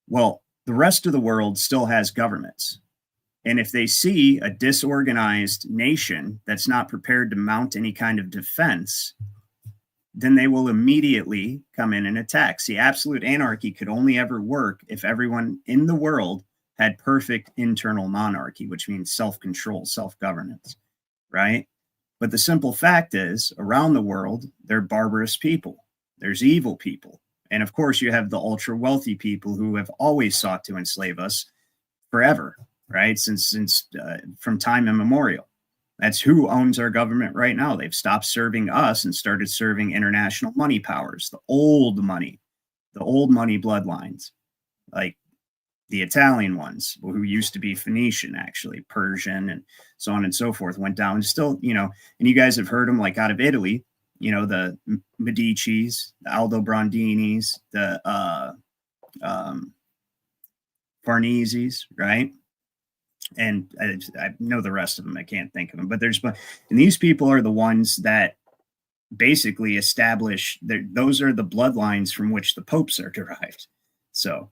Well, the rest of the world still has governments. And if they see a disorganized nation that's not prepared to mount any kind of defense, then they will immediately come in and attack. See, absolute anarchy could only ever work if everyone in the world had perfect internal monarchy, which means self-control, self-governance, right? But the simple fact is, around the world, they're barbarous people. There's evil people. And of course, you have the ultra-wealthy people who have always sought to enslave us forever, right? Since from time immemorial. That's who owns our government right now. They've stopped serving us and started serving international money powers, the old money bloodlines, like the Italian ones, who used to be Phoenician, actually, Persian, and so on and so forth, went down. Still, and you guys have heard them, like out of Italy, the Medicis, the Aldobrandini's, the Farnese's, right? And I know the rest of them. I can't think of them, but and these people are the ones that basically establish those are the bloodlines from which the popes are derived. So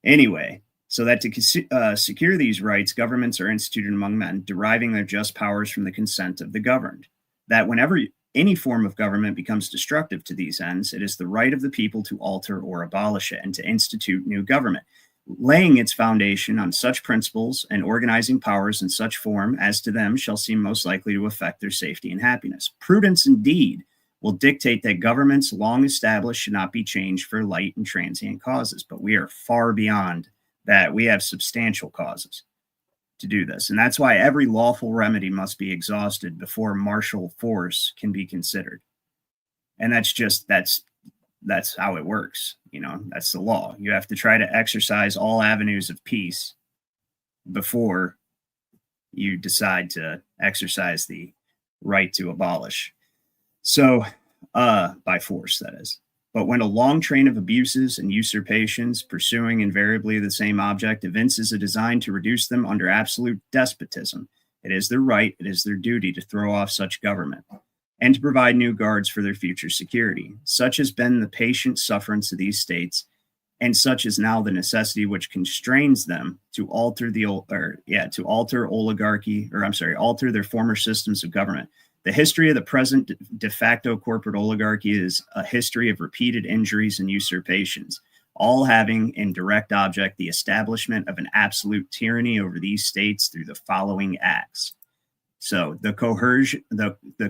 anyway, so that to secure these rights, governments are instituted among men, deriving their just powers from the consent of the governed. That whenever any form of government becomes destructive to these ends, it is the right of the people to alter or abolish it and to institute new government, laying its foundation on such principles and organizing powers in such form as to them shall seem most likely to affect their safety and happiness. Prudence indeed will dictate that governments long established should not be changed for light and transient causes, but we are far beyond that. We have substantial causes to do this, and that's why every lawful remedy must be exhausted before martial force can be considered. And that's how it works. That's the law. You have to try to exercise all avenues of peace before you decide to exercise the right to abolish. So, by force, that is. But when a long train of abuses and usurpations, pursuing invariably the same object, evinces a design to reduce them under absolute despotism, it is their right, it is their duty to throw off such government and to provide new guards for their future security. Such has been the patient sufferance of these states, and such is now the necessity which constrains them to alter alter their former systems of government. The history of the present de facto corporate oligarchy is a history of repeated injuries and usurpations, all having in direct object the establishment of an absolute tyranny over these states through the following acts. So the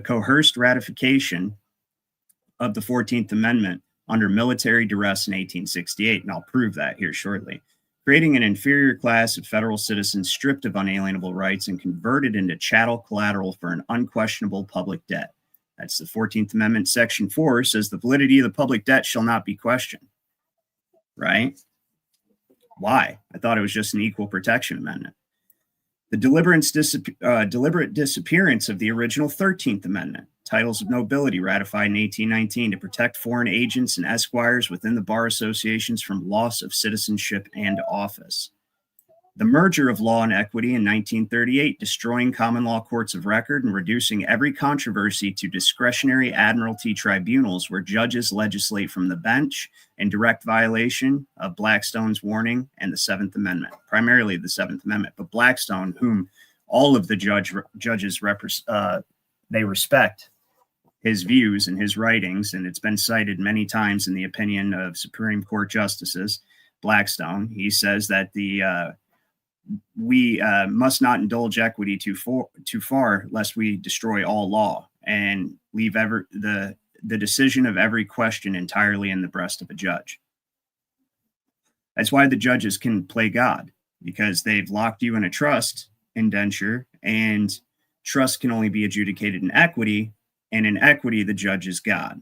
coerced ratification of the 14th Amendment under military duress in 1868, and I'll prove that here shortly, creating an inferior class of federal citizens stripped of unalienable rights and converted into chattel collateral for an unquestionable public debt. That's the 14th Amendment. Section 4 says the validity of the public debt shall not be questioned. Right? Why? I thought it was just an equal protection amendment. The deliberate disappearance of the original 13th Amendment, titles of nobility ratified in 1819 to protect foreign agents and esquires within the bar associations from loss of citizenship and office. The merger of law and equity in 1938, destroying common law courts of record and reducing every controversy to discretionary admiralty tribunals where judges legislate from the bench in direct violation of Blackstone's warning and the Seventh Amendment, primarily the Seventh Amendment. But Blackstone, whom all of the judges they respect his views and his writings, and it's been cited many times in the opinion of Supreme Court justices, Blackstone, he says that we must not indulge equity too far, lest we destroy all law and leave the decision of every question entirely in the breast of a judge. That's why the judges can play God, because they've locked you in a trust indenture, and trust can only be adjudicated in equity, and in equity, the judge is God.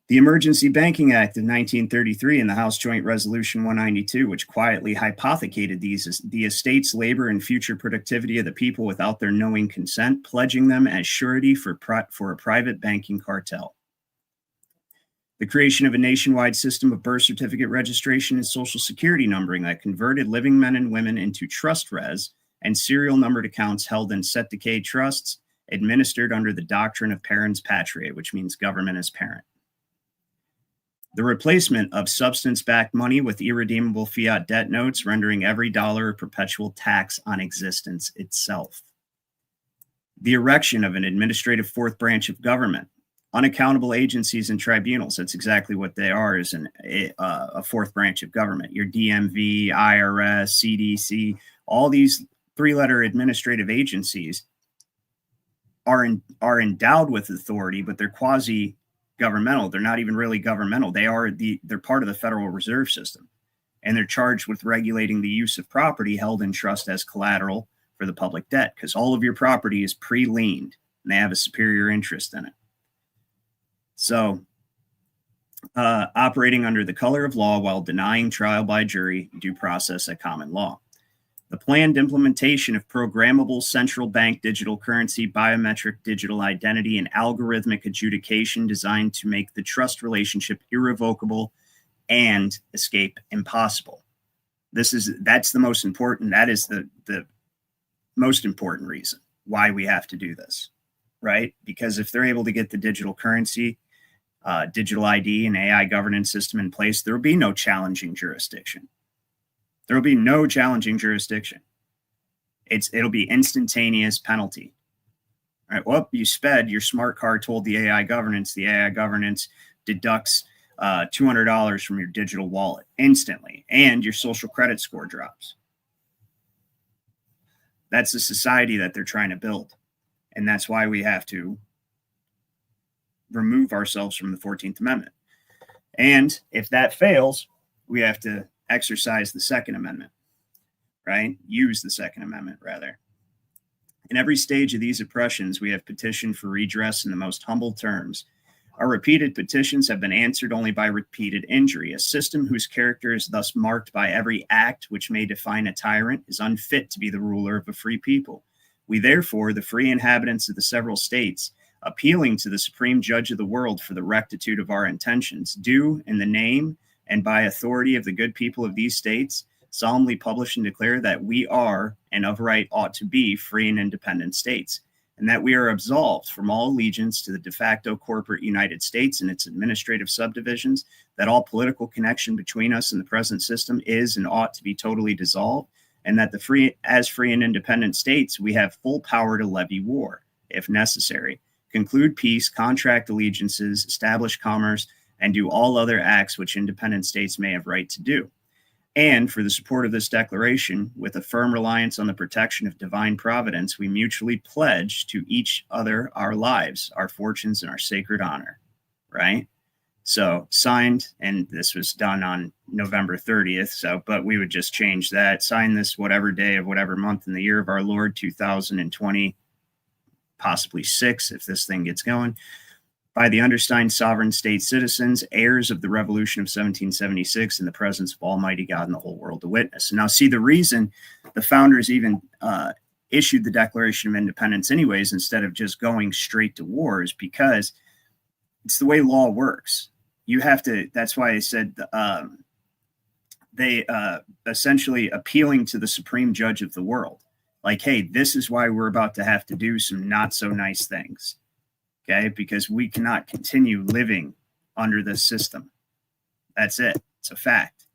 The Emergency Banking Act of 1933 and the House Joint Resolution 192, which quietly hypothecated the estate's labor and future productivity of the people without their knowing consent, pledging them as surety for a private banking cartel. The creation of a nationwide system of birth certificate registration and social security numbering that converted living men and women into trust res and serial numbered accounts held in set decade trusts administered under the doctrine of parens patriae, which means government as parent. The replacement of substance-backed money with irredeemable fiat debt notes, rendering every dollar a perpetual tax on existence itself. The erection of an administrative fourth branch of government, unaccountable agencies and tribunals. That's exactly what they are, is a fourth branch of government. Your DMV, IRS, CDC, all these three-letter administrative agencies are endowed with authority, but they're quasi-governmental. They're not even really governmental. They're part of the Federal Reserve System, and they're charged with regulating the use of property held in trust as collateral for the public debt, because all of your property is pre-liened and they have a superior interest in it. So, operating under the color of law while denying trial by jury, due process at common law. The planned implementation of programmable central bank digital currency, biometric digital identity, and algorithmic adjudication designed to make the trust relationship irrevocable and escape impossible. That's the most important. That is the most important reason why we have to do this, right? Because if they're able to get the digital currency, digital ID, and AI governance system in place, there will be no challenging jurisdiction. There will be no challenging jurisdiction. It'll be instantaneous penalty. All right. Well, you sped. Your smart car told the AI governance. The AI governance deducts $200 from your digital wallet instantly, and your social credit score drops. That's the society that they're trying to build, and that's why we have to remove ourselves from the 14th Amendment. And if that fails, we have to exercise the Second Amendment, right? Use the Second Amendment, rather. In every stage of these oppressions, we have petitioned for redress in the most humble terms. Our repeated petitions have been answered only by repeated injury. A system whose character is thus marked by every act which may define a tyrant is unfit to be the ruler of a free people. We therefore, the free inhabitants of the several states, appealing to the supreme judge of the world for the rectitude of our intentions, do, in the name and by authority of the good people of these states, solemnly publish and declare that we are, and of right ought to be, free and independent states, and that we are absolved from all allegiance to the de facto corporate United States and its administrative subdivisions, that all political connection between us and the present system is and ought to be totally dissolved, and that as free and independent states, we have full power to levy war, if necessary, conclude peace, contract allegiances, establish commerce, and do all other acts which independent states may have right to do. And for the support of this declaration, with a firm reliance on the protection of divine providence, we mutually pledge to each other our lives, our fortunes, and our sacred honor, right? So signed, and this was done on November 30th. But we would just change that. Sign this whatever day of whatever month in the year of our Lord, 2020, possibly 6, if this thing gets going, by the undersigned sovereign state citizens, heirs of the Revolution of 1776, in the presence of Almighty God and the whole world to witness. And now, see, the reason the founders even issued the Declaration of Independence anyways, instead of just going straight to war, is because it's the way law works. You have to, that's why I said they essentially appealing to the supreme judge of the world. Like, hey, this is why we're about to have to do some not so nice things. Okay, because we cannot continue living under this system. That's it. It's a fact.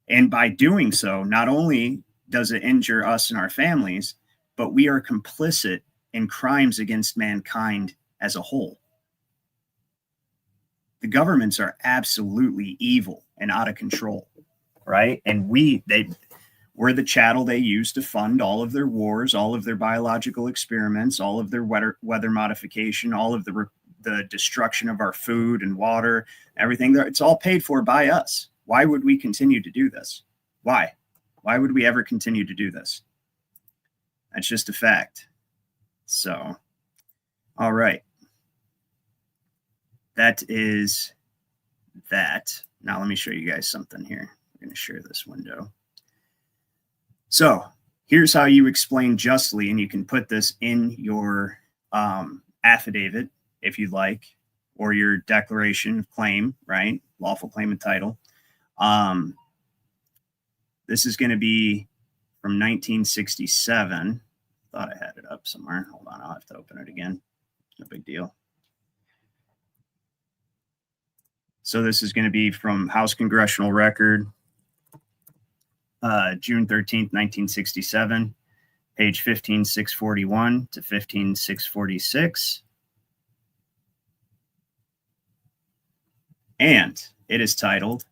And by doing so, not only does it injure us and our families, but we are complicit in crimes against mankind as a whole. The governments are absolutely evil and out of control, right? And we're the chattel they use to fund all of their wars, all of their biological experiments, all of their weather modification, all of the destruction of our food and water, everything. It's all paid for by us. Why would we continue to do this? Why? Why would we ever continue to do this? That's just a fact. So, all right. That is that. Now let me show you guys something here. I'm going to share this window. So here's how you explain justly, and you can put this in your affidavit if you'd like, or your declaration of claim, right? Lawful claim and title. This is going to be from 1967. Thought I had it up somewhere. Hold on, I'll have to open it again. No big deal. So this is going to be from House Congressional Record, June 13th, 1967, page 15641 to 15646. And it is titled,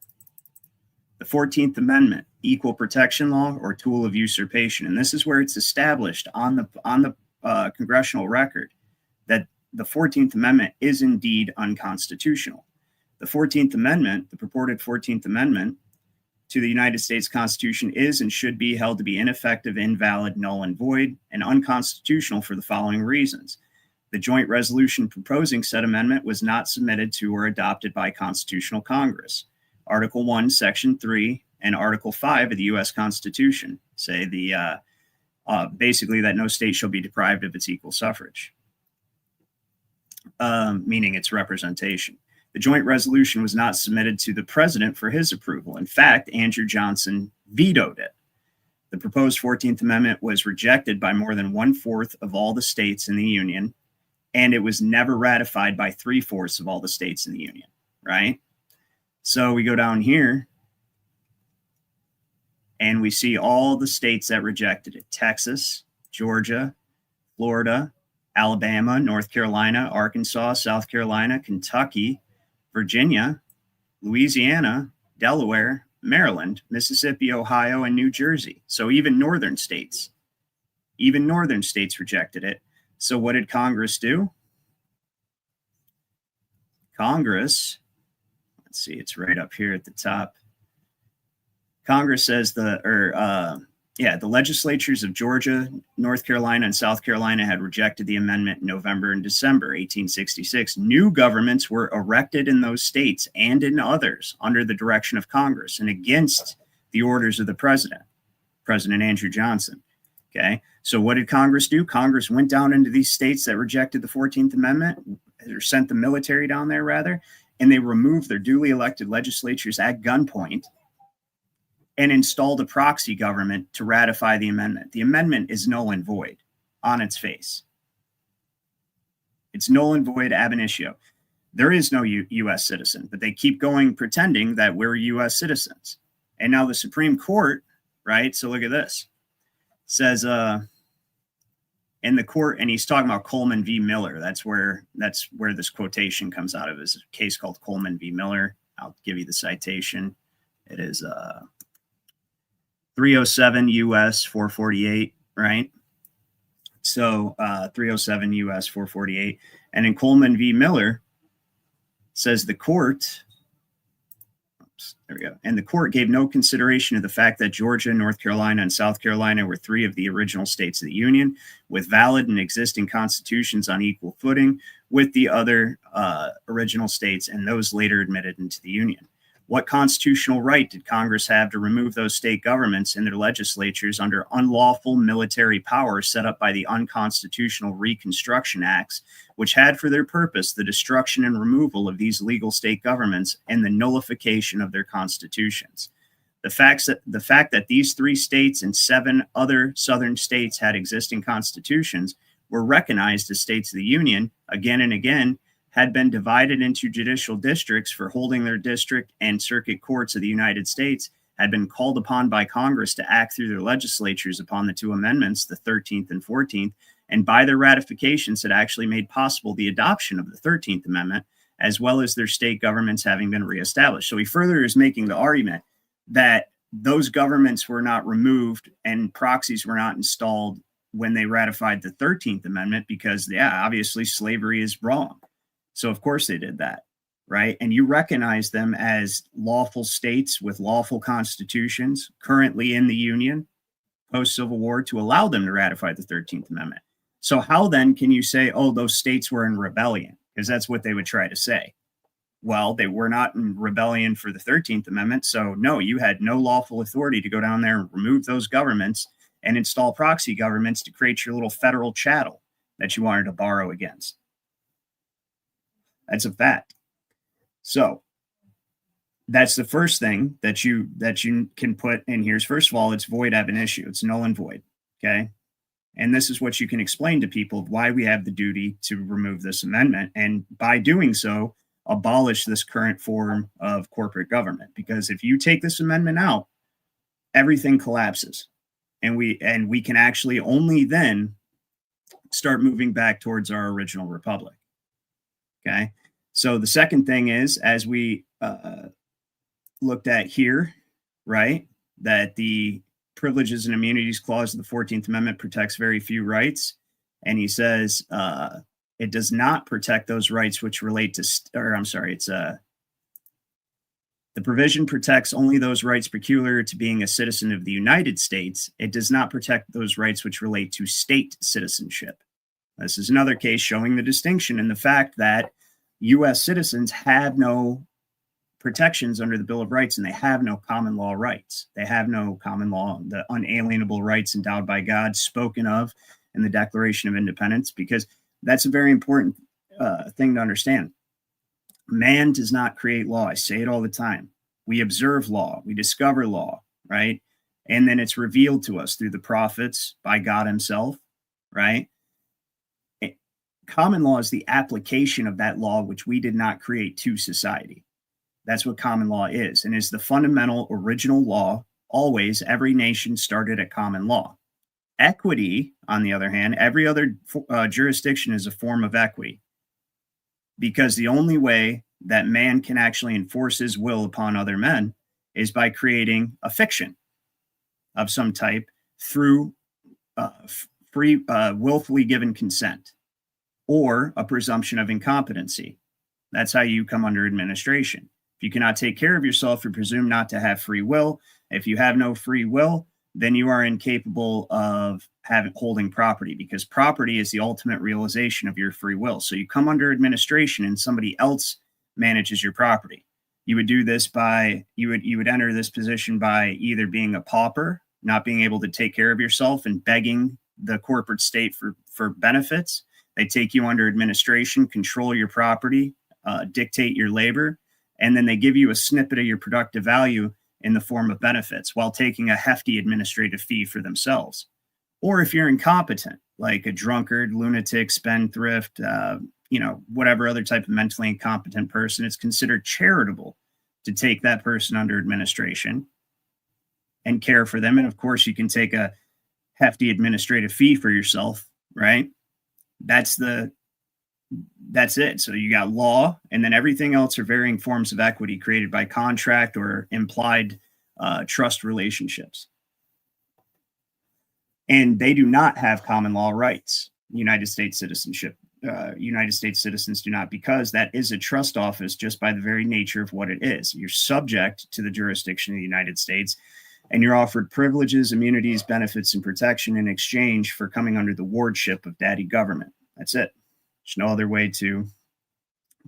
"The 14th Amendment, Equal Protection Law or Tool of Usurpation." And this is where it's established on the congressional record that the 14th Amendment is indeed unconstitutional. The 14th Amendment, the purported 14th Amendment to the United States Constitution, is and should be held to be ineffective, invalid, null, and void, and unconstitutional for the following reasons. The joint resolution proposing said amendment was not submitted to or adopted by Constitutional Congress. Article 1, Section 3, and Article 5 of the U.S. Constitution say basically that no state shall be deprived of its equal suffrage, meaning its representation. The joint resolution was not submitted to the president for his approval. In fact, Andrew Johnson vetoed it. The proposed 14th Amendment was rejected by more than 1/4 of all the states in the Union, and it was never ratified by 3/4 of all the states in the Union, right? So we go down here, and we see all the states that rejected it: Texas, Georgia, Florida, Alabama, North Carolina, Arkansas, South Carolina, Kentucky, Virginia, Louisiana, Delaware, Maryland, Mississippi, Ohio, and New Jersey. So even northern states rejected it. So what did Congress do? Congress, let's see, it's right up here at the top. Congress says the legislatures of Georgia, North Carolina, and South Carolina had rejected the amendment in November and December 1866. New governments were erected in those states and in others under the direction of Congress and against the orders of the President Andrew Johnson. Okay, so what did Congress do? Congress went down into these states that rejected the 14th Amendment, or sent the military down there rather, and they removed their duly elected legislatures at gunpoint and installed a proxy government to ratify the amendment. The amendment is null and void on its face. It's null and void ab initio. There is no U.S. citizen, but they keep going pretending that we're U.S. citizens. And now the Supreme Court, right? So look at this. Says, in the court, and he's talking about Coleman v. Miller. That's where this quotation comes out of, is a case called Coleman v. Miller. I'll give you the citation. It is 307 U.S. 448, right? So 307 U.S. 448. And in Coleman v. Miller, says the court, there we go. And the court gave no consideration to the fact that Georgia, North Carolina, and South Carolina were 3 of the original states of the Union with valid and existing constitutions on equal footing with the other original states and those later admitted into the Union. What constitutional right did Congress have to remove those state governments and their legislatures under unlawful military power set up by the unconstitutional Reconstruction Acts, which had for their purpose the destruction and removal of these legal state governments and the nullification of their constitutions? The fact that these 3 states and 7 other southern states had existing constitutions, were recognized as states of the Union again and again, had been divided into judicial districts for holding their district and circuit courts of the United States, had been called upon by Congress to act through their legislatures upon the 2 amendments, the 13th and 14th, and by their ratifications had actually made possible the adoption of the 13th Amendment, as well as their state governments having been reestablished. So he further is making the argument that those governments were not removed and proxies were not installed when they ratified the 13th Amendment because, obviously slavery is wrong. So of course they did that, right? And you recognize them as lawful states with lawful constitutions currently in the Union post-Civil War to allow them to ratify the 13th Amendment. So how then can you say, oh, those states were in rebellion? Because that's what they would try to say. Well, they were not in rebellion for the 13th Amendment. So no, you had no lawful authority to go down there and remove those governments and install proxy governments to create your little federal chattel that you wanted to borrow against. That's a fact. So that's the first thing that you can put in here. First of all, it's void ab initio. It's null and void. Okay. And this is what you can explain to people why we have the duty to remove this amendment. And by doing so, abolish this current form of corporate government. Because if you take this amendment out, everything collapses. And we can actually only then start moving back towards our original republic. Okay. So the second thing is, as we looked at here, right, that the Privileges and Immunities Clause of the 14th Amendment protects very few rights. And he says it does not protect those rights which relate to, the provision protects only those rights peculiar to being a citizen of the United States. It does not protect those rights which relate to state citizenship. This is another case showing the distinction in the fact that U.S. citizens have no protections under the Bill of Rights, and they have no common law rights. They have no common law, the unalienable rights endowed by God spoken of in the Declaration of Independence, because that's a very important thing to understand. Man does not create law. I say it all the time. We observe law, we discover law, right? And then it's revealed to us through the prophets by God himself, right? Common law is the application of that law which we did not create to society. That's what common law is, and is the fundamental original law. Always, every nation started at common law. Equity, on the other hand, every other jurisdiction is a form of equity, because the only way that man can actually enforce his will upon other men is by creating a fiction of some type through free, willfully given consent, or a presumption of incompetency. That's how you come under administration. If you cannot take care of yourself, you're presumed not to have free will. If you have no free will, then you are incapable of holding property, because property is the ultimate realization of your free will. So you come under administration and somebody else manages your property. You would do this by, you would enter this position by either being a pauper, not being able to take care of yourself and begging the corporate state for benefits. They take you under administration, control your property, dictate your labor, and then they give you a snippet of your productive value in the form of benefits while taking a hefty administrative fee for themselves. Or if you're incompetent, like a drunkard, lunatic, spendthrift, whatever other type of mentally incompetent person, it's considered charitable to take that person under administration and care for them. And of course, you can take a hefty administrative fee for yourself, right? That's it. So you got law, and then everything else are varying forms of equity created by contract or implied trust relationships. And they do not have common law rights. United States citizenship. United States citizens do not, because that is a trust office just by the very nature of what it is. You're subject to the jurisdiction of the United States, and you're offered privileges, immunities, benefits, and protection in exchange for coming under the wardship of daddy government. That's it. There's no other way to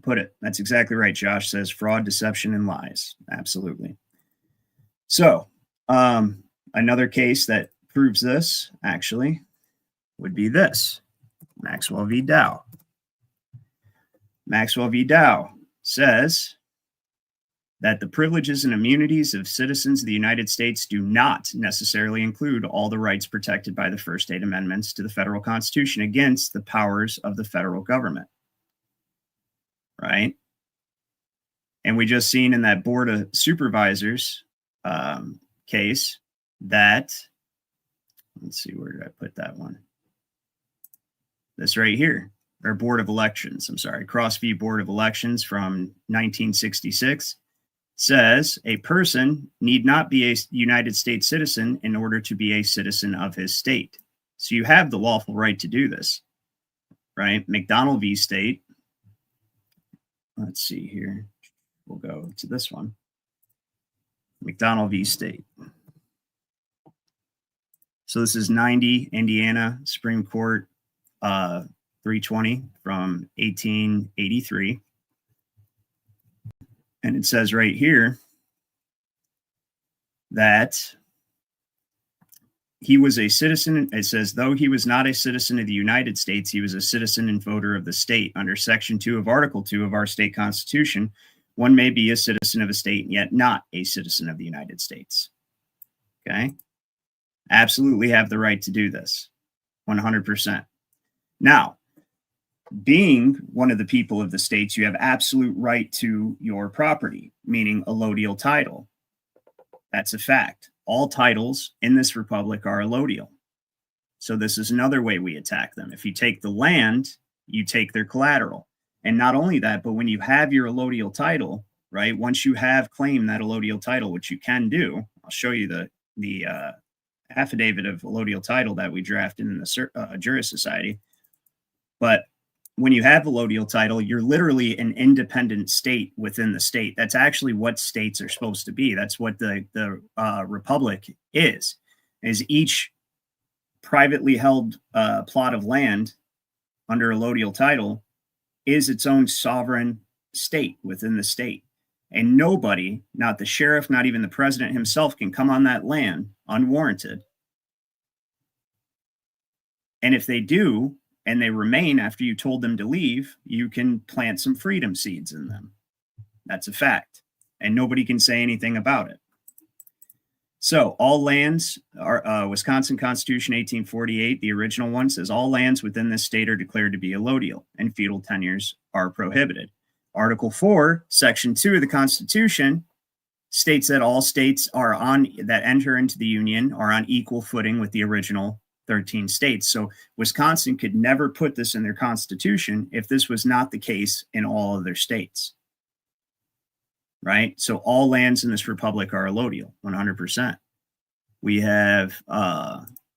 put it. That's exactly right. Josh says fraud, deception, and lies. Absolutely. So another case that proves this actually would be this. Maxwell v. Dow. Maxwell v. Dow says that the privileges and immunities of citizens of the United States do not necessarily include all the rights protected by the first 8 amendments to the federal Constitution against the powers of the federal government. Right? And we just seen in that Board of Supervisors case that, let's see, where did I put that one? This right here, or Board of Elections, I'm sorry, Crossview Board of Elections from 1966. Says a person need not be a United States citizen in order to be a citizen of his state. So you have the lawful right to do this, right? McDonald v. State. Let's see here. We'll go to this one. McDonald v. State. So this is 90 Indiana Supreme Court 320 from 1883. And it says right here that he was a citizen. It says, though he was not a citizen of the United States, he was a citizen and voter of the state. Under Section 2 of Article 2 of our state constitution, one may be a citizen of a state and yet not a citizen of the United States. Okay? Absolutely have the right to do this, 100%. Now, being one of the people of the states, you have absolute right to your property, meaning allodial title. That's a fact. All titles in this republic are allodial. So this is another way we attack them. If you take the land, you take their collateral. And not only that, but when you have your allodial title, right, once you have claimed that allodial title, which you can do, I'll show you the affidavit of allodial title that we drafted in the Juris Society. But when you have a allodial title, you're literally an independent state within the state. That's actually what states are supposed to be. That's what the republic is each privately held plot of land under allodial title is its own sovereign state within the state. And nobody, not the sheriff, not even the president himself, can come on that land unwarranted. And if they do, and they remain after you told them to leave, you can plant some freedom seeds in them. That's a fact. And nobody can say anything about it. So all lands are Wisconsin Constitution 1848, the original one, says all lands within this state are declared to be allodial and feudal tenures are prohibited. Article 4, Section 2 of the Constitution states that all states that enter into the Union are on equal footing with the original 13 states. So Wisconsin could never put this in their constitution if this was not the case in all other states. Right? So all lands in this republic are allodial, 100%. We have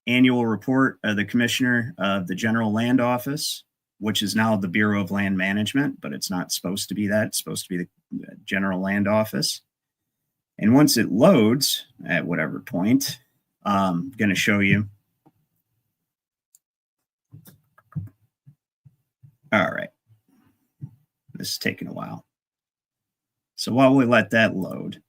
annual report of the Commissioner of the General Land Office, which is now the Bureau of Land Management, but it's not supposed to be that. It's supposed to be the General Land Office. And once it loads at whatever point, I'm going to show you. All right. This is taking a while. So while we let that load,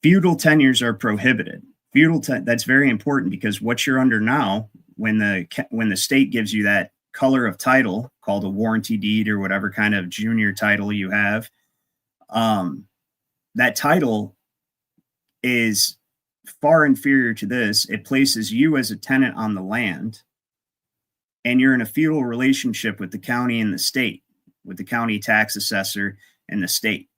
feudal tenures are prohibited. That's very important because what you're under now, when the state gives you that color of title called a warranty deed or whatever kind of junior title you have, that title is far inferior to this. It places you as a tenant on the land, and you're in a feudal relationship with the county and the state, with the county tax assessor and the state,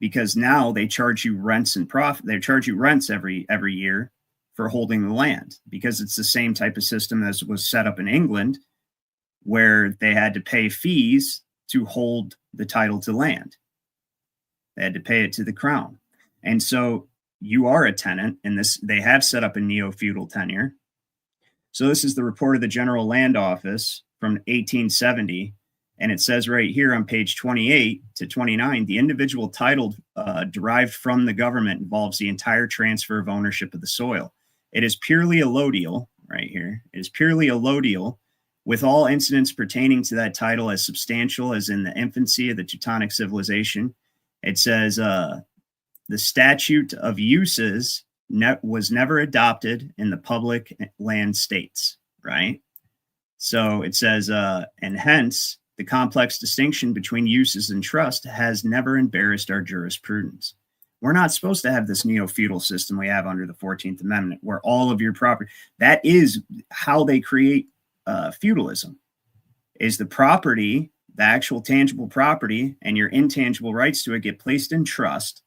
because now they charge you rents and profit. They charge you rents every year for holding the land, because it's the same type of system as was set up in England, where they had to pay fees to hold the title to land. They had to pay it to the crown. And so you are a tenant in this. They have set up a neo-feudal tenure. So this is the report of the General Land Office from 1870. And it says right here on page 28 to 29, the individual title derived from the government involves the entire transfer of ownership of the soil. It is purely allodial, right here. It is purely allodial, with all incidents pertaining to that title as substantial as in the infancy of the Teutonic civilization. It says the statute of uses was never adopted in the public land states, right? So it says, and hence, the complex distinction between uses and trust has never embarrassed our jurisprudence. We're not supposed to have this neo-feudal system we have under the 14th Amendment, where all of your property, that is how they create feudalism, is the property, the actual tangible property, and your intangible rights to it get placed in trust.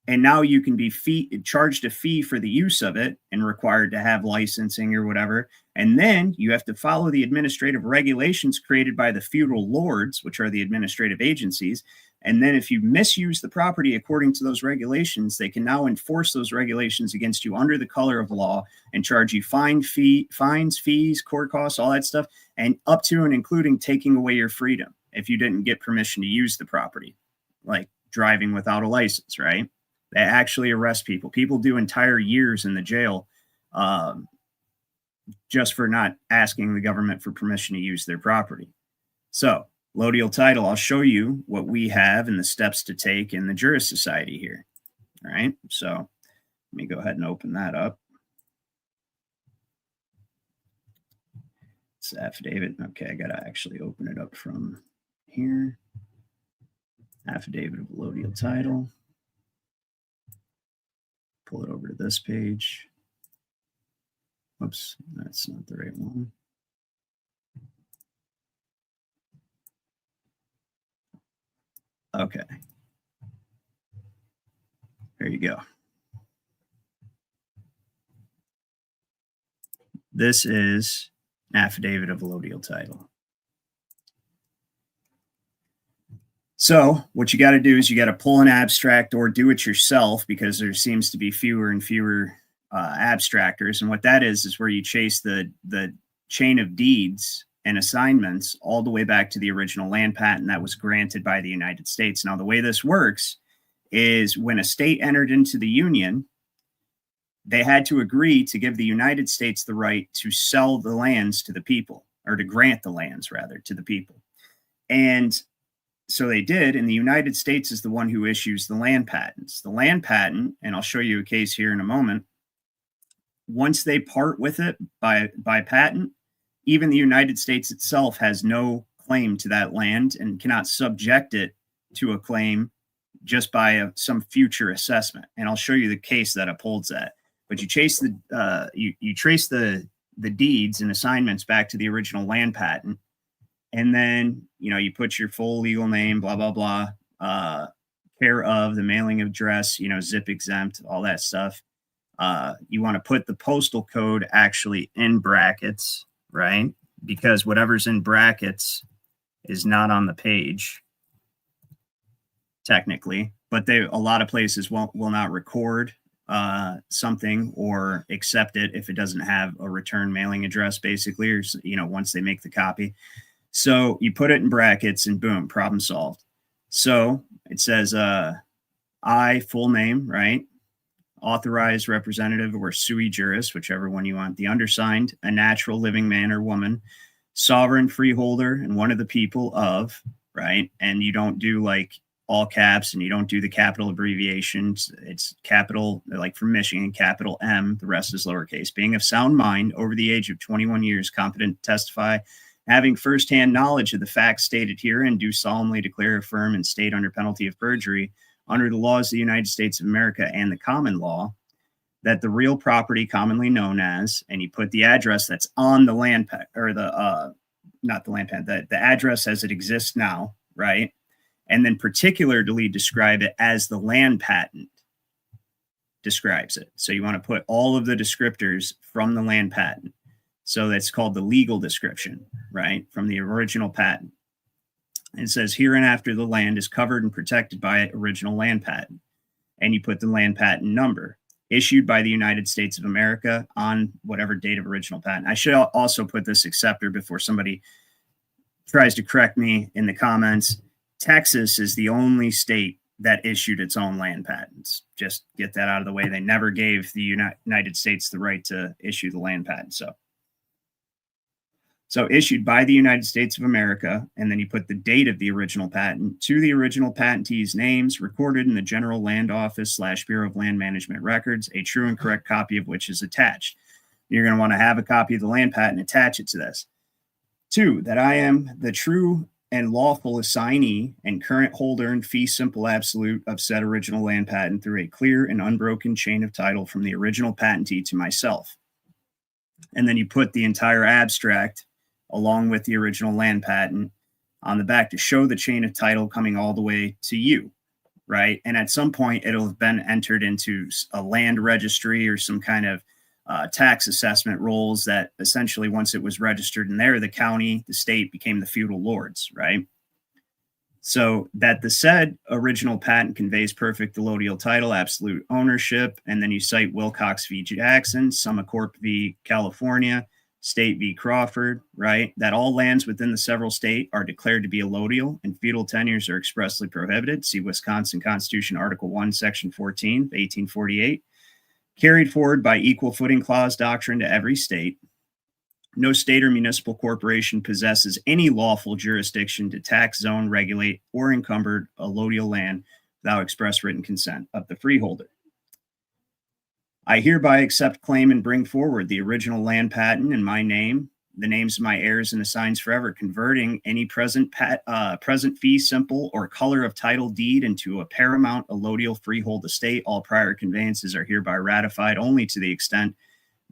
And now you can be charged a fee for the use of it and required to have licensing or whatever. And then you have to follow the administrative regulations created by the feudal lords, which are the administrative agencies. And then if you misuse the property according to those regulations, they can now enforce those regulations against you under the color of law and charge you fines, fees, court costs, all that stuff, and up to and including taking away your freedom if you didn't get permission to use the property, like driving without a license, right? They actually arrest people. People do entire years in the jail just for not asking the government for permission to use their property. So, allodial title, I'll show you what we have and the steps to take in the Juris Society here. All right, so let me go ahead and open that up. It's affidavit. Okay, I got to actually open it up from here. Affidavit of allodial title. Pull it over to this page. Whoops, that's not the right one. Okay. There you go. This is an affidavit of allodial title. So what you got to do is you got to pull an abstract or do it yourself, because there seems to be fewer and fewer abstractors. And what that is where you chase the chain of deeds and assignments all the way back to the original land patent that was granted by the United States. Now, the way this works is when a state entered into the Union, they had to agree to give the United States the right to sell the lands to the people, or to grant the lands, rather, to the people. And so they did, and the United States is the one who issues the land patents. The land patent, and I'll show you a case here in a moment, once they part with it by patent, even the United States itself has no claim to that land and cannot subject it to a claim just by some future assessment. And I'll show you the case that upholds that. But you trace the deeds and assignments back to the original land patent, and then you put your full legal name, blah blah blah, care of, the mailing address, zip exempt, all that stuff. You want to put the postal code actually in brackets, right? Because whatever's in brackets is not on the page technically, but a lot of places will not record something or accept it if it doesn't have a return mailing address, basically, or once they make the copy. So you put it in brackets and boom, problem solved. So it says I, full name, right? Authorized representative or sui juris, whichever one you want. The undersigned, a natural living man or woman, sovereign freeholder and one of the people of, right? And you don't do like all caps and you don't do the capital abbreviations. It's capital, like from Michigan, capital M, the rest is lowercase. Being of sound mind, over the age of 21 years, competent to testify, having firsthand knowledge of the facts stated herein, do solemnly declare, affirm, and state under penalty of perjury, under the laws of the United States of America and the common law, that the real property commonly known as, and you put the address that's on the land or the not the land patent, the address as it exists now, right? And then particularly describe it as the land patent describes it. So you want to put all of the descriptors from the land patent. So that's called the legal description, right? From the original patent. It says hereinafter the land is covered and protected by original land patent. And you put the land patent number issued by the United States of America on whatever date of original patent. I should also put this acceptor before somebody tries to correct me in the comments. Texas is the only state that issued its own land patents. Just get that out of the way. They never gave the United States the right to issue the land patent. So issued by the United States of America, and then you put the date of the original patent to the original patentee's names, recorded in the General Land Office / Bureau of Land Management Records, a true and correct copy of which is attached. You're going to want to have a copy of the land patent, attach it to this. 2, that I am the true and lawful assignee and current holder in fee simple absolute of said original land patent through a clear and unbroken chain of title from the original patentee to myself. And then you put the entire abstract along with the original land patent on the back to show the chain of title coming all the way to you, right? And at some point, it'll have been entered into a land registry or some kind of tax assessment rolls that essentially, once it was registered in there, the county, the state became the feudal lords, right? So that the said original patent conveys perfect allodial title, absolute ownership, and then you cite Wilcox v. Jackson, Summa Corp v. California, State v. Crawford, right? That all lands within the several state are declared to be allodial and feudal tenures are expressly prohibited. See Wisconsin Constitution, Article 1, Section 14, 1848. Carried forward by equal footing clause doctrine to every state. No state or municipal corporation possesses any lawful jurisdiction to tax, zone, regulate, or encumber allodial land without express written consent of the freeholder. I hereby accept, claim, and bring forward the original land patent in my name, the names of my heirs and assigns forever, converting any present fee simple or color of title deed into a paramount allodial freehold estate. All prior conveyances are hereby ratified only to the extent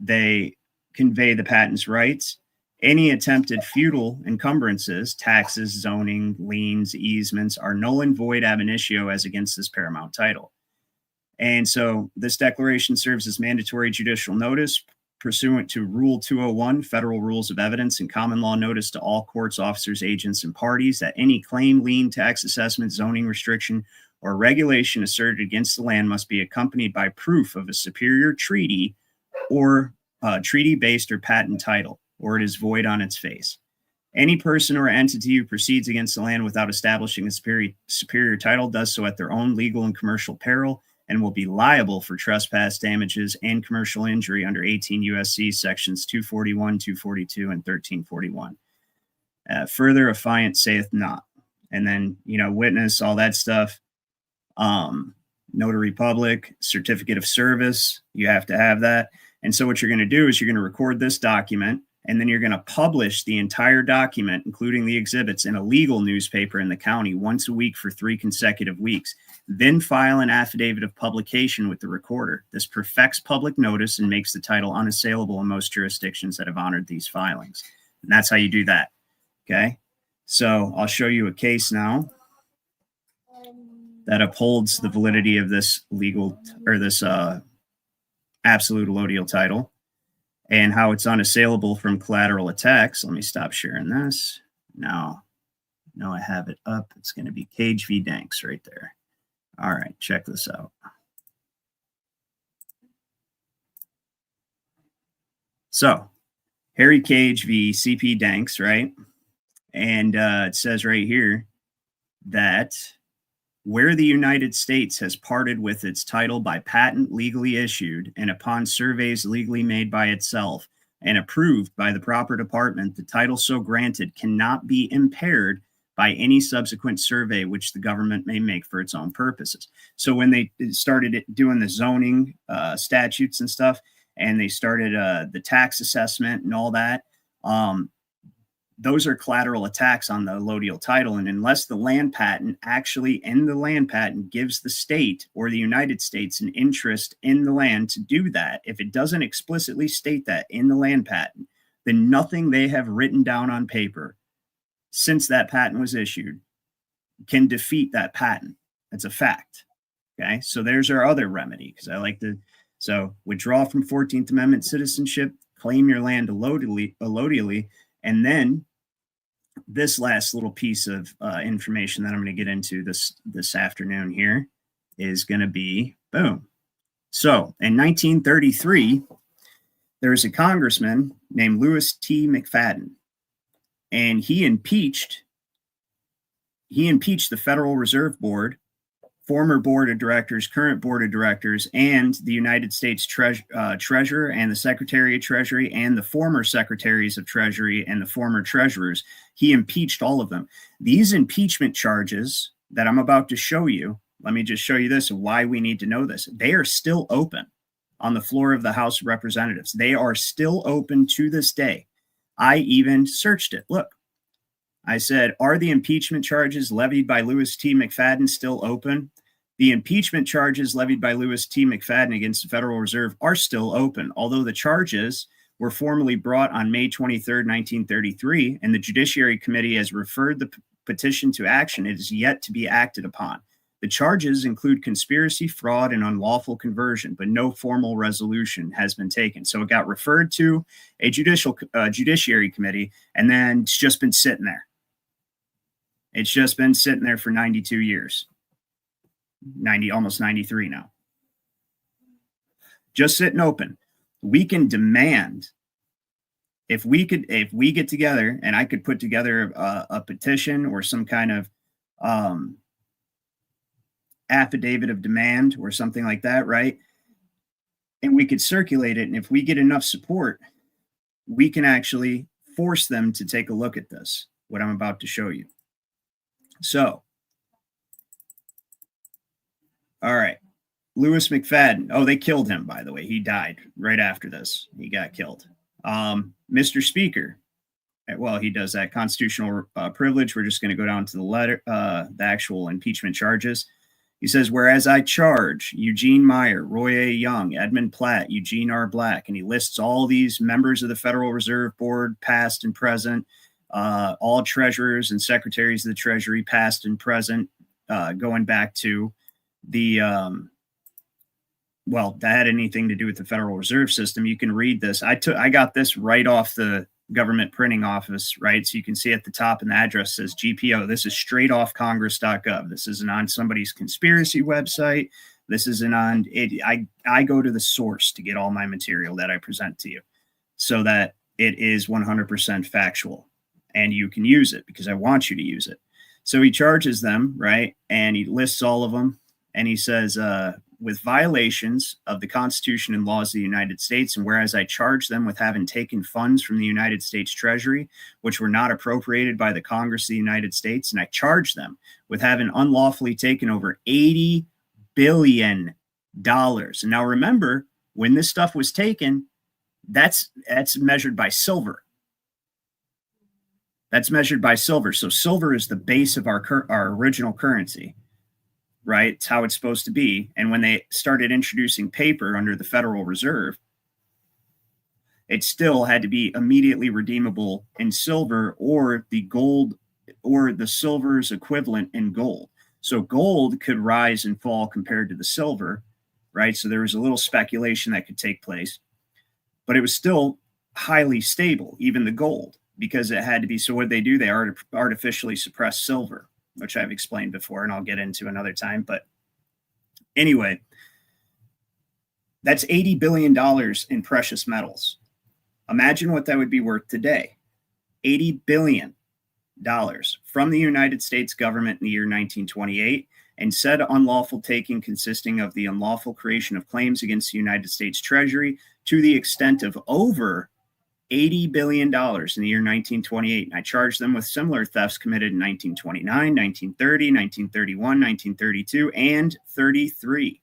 they convey the patent's rights. Any attempted feudal encumbrances, taxes, zoning, liens, easements are null and void ab initio as against this paramount title. And so this declaration serves as mandatory judicial notice pursuant to Rule 201, Federal Rules of Evidence and Common Law notice to all courts, officers, agents, and parties that any claim, lien, tax assessment, zoning restriction, or regulation asserted against the land must be accompanied by proof of a superior treaty or treaty-based or patent title, or it is void on its face. Any person or entity who proceeds against the land without establishing a superior title does so at their own legal and commercial peril and will be liable for trespass damages and commercial injury under 18 U.S.C. sections 241, 242, and 1341. Further, affiant saith not. And then, witness, all that stuff. Notary public, certificate of service, you have to have that. And so what you're going to do is you're going to record this document And then you're going to publish the entire document, including the exhibits, in a legal newspaper in the county once a week for 3 consecutive weeks. Then file an affidavit of publication with the recorder. This perfects public notice and makes the title unassailable in most jurisdictions that have honored these filings. And that's how you do that. Okay. So I'll show you a case now that upholds the validity of this legal or this absolute allodial title, and how it's unassailable from collateral attacks. Let me stop sharing this. Now I have it up. It's going to be Cage v. Danks right there. All right, check this out. So, Harry Cage v. C.P. Danks, right? And it says right here that where the United States has parted with its title by patent legally issued and upon surveys legally made by itself and approved by the proper department, the title so granted cannot be impaired by any subsequent survey which the government may make for its own purposes. So when they started doing the zoning statutes and stuff, and they started the tax assessment and all that, those are collateral attacks on the allodial title. And unless the land patent actually in the land patent gives the state or the United States an interest in the land to do that, if it doesn't explicitly state that in the land patent, then nothing they have written down on paper since that patent was issued can defeat that patent. That's a fact. Okay. So there's our other remedy, because I like to, so withdraw from 14th Amendment citizenship, claim your land allodially, and then this last little piece of information that I'm going to get into this afternoon here is going to be boom. So in 1933, there was a congressman named Lewis T. McFadden, and he impeached the Federal Reserve Board, former board of directors, current board of directors, and the United States Treasurer and the Secretary of Treasury and the former Secretaries of Treasury and the former treasurers. He impeached all of them. These impeachment charges that I'm about to show you, let me just show you this and why we need to know this. They are still open on the floor of the House of Representatives. They are still open to this day. I even searched it. Look. I said, are the impeachment charges levied by Lewis T. McFadden still open? The impeachment charges levied by Lewis T. McFadden against the Federal Reserve are still open, although the charges were formally brought on May 23, 1933, and the Judiciary Committee has referred the petition to action. It is yet to be acted upon. The charges include conspiracy, fraud, and unlawful conversion, but no formal resolution has been taken. So it got referred to a Judiciary Committee, and then it's just been sitting there. It's just been sitting there for 92 years. Almost 93 now. Just sitting open. We can demand, if we get together and I could put together a petition or some kind of affidavit of demand or something like that, right? And we could circulate it. And if we get enough support, we can actually force them to take a look at this, what I'm about to show you. So, all right, Lewis McFadden. Oh, they killed him, by the way. He died right after this. He got killed. Mr. Speaker. Well, he does that constitutional privilege. We're just going to go down to the letter, the actual impeachment charges. He says, whereas I charge Eugene Meyer, Roy A. Young, Edmund Platt, Eugene R. Black, and he lists all these members of the Federal Reserve Board, past and present, all treasurers and secretaries of the Treasury, past and present, going back to the, well, that had anything to do with the Federal Reserve System. You can read this. I got this right off the government printing office, right? So you can see at the top, and the address says GPO. This is straight off congress.gov. This isn't on somebody's conspiracy website. This isn't on it. I go to the source to get all my material that I present to you so that it is 100% factual and you can use it because I want you to use it. So he charges them, right? And he lists all of them. And he says, with violations of the Constitution and laws of the United States, and whereas I charge them with having taken funds from the United States Treasury, which were not appropriated by the Congress of the United States, and I charge them with having unlawfully taken over $80 billion. And now remember, when this stuff was taken, that's measured by silver. That's measured by silver. So silver is the base of our original currency, right? It's how it's supposed to be. And when they started introducing paper under the Federal Reserve, it still had to be immediately redeemable in silver or the gold or the silver's equivalent in gold. So gold could rise and fall compared to the silver, right? So there was a little speculation that could take place, but it was still highly stable, even the gold, because it had to be. So what they do, they artificially suppress silver, which I've explained before, and I'll get into another time. But anyway, that's $80 billion in precious metals. Imagine what that would be worth today. $80 billion from the United States government in the year 1928, and said unlawful taking consisting of the unlawful creation of claims against the United States Treasury to the extent of over $80 billion in the year 1928. And I charged them with similar thefts committed in 1929, 1930, 1931, 1932, and 33.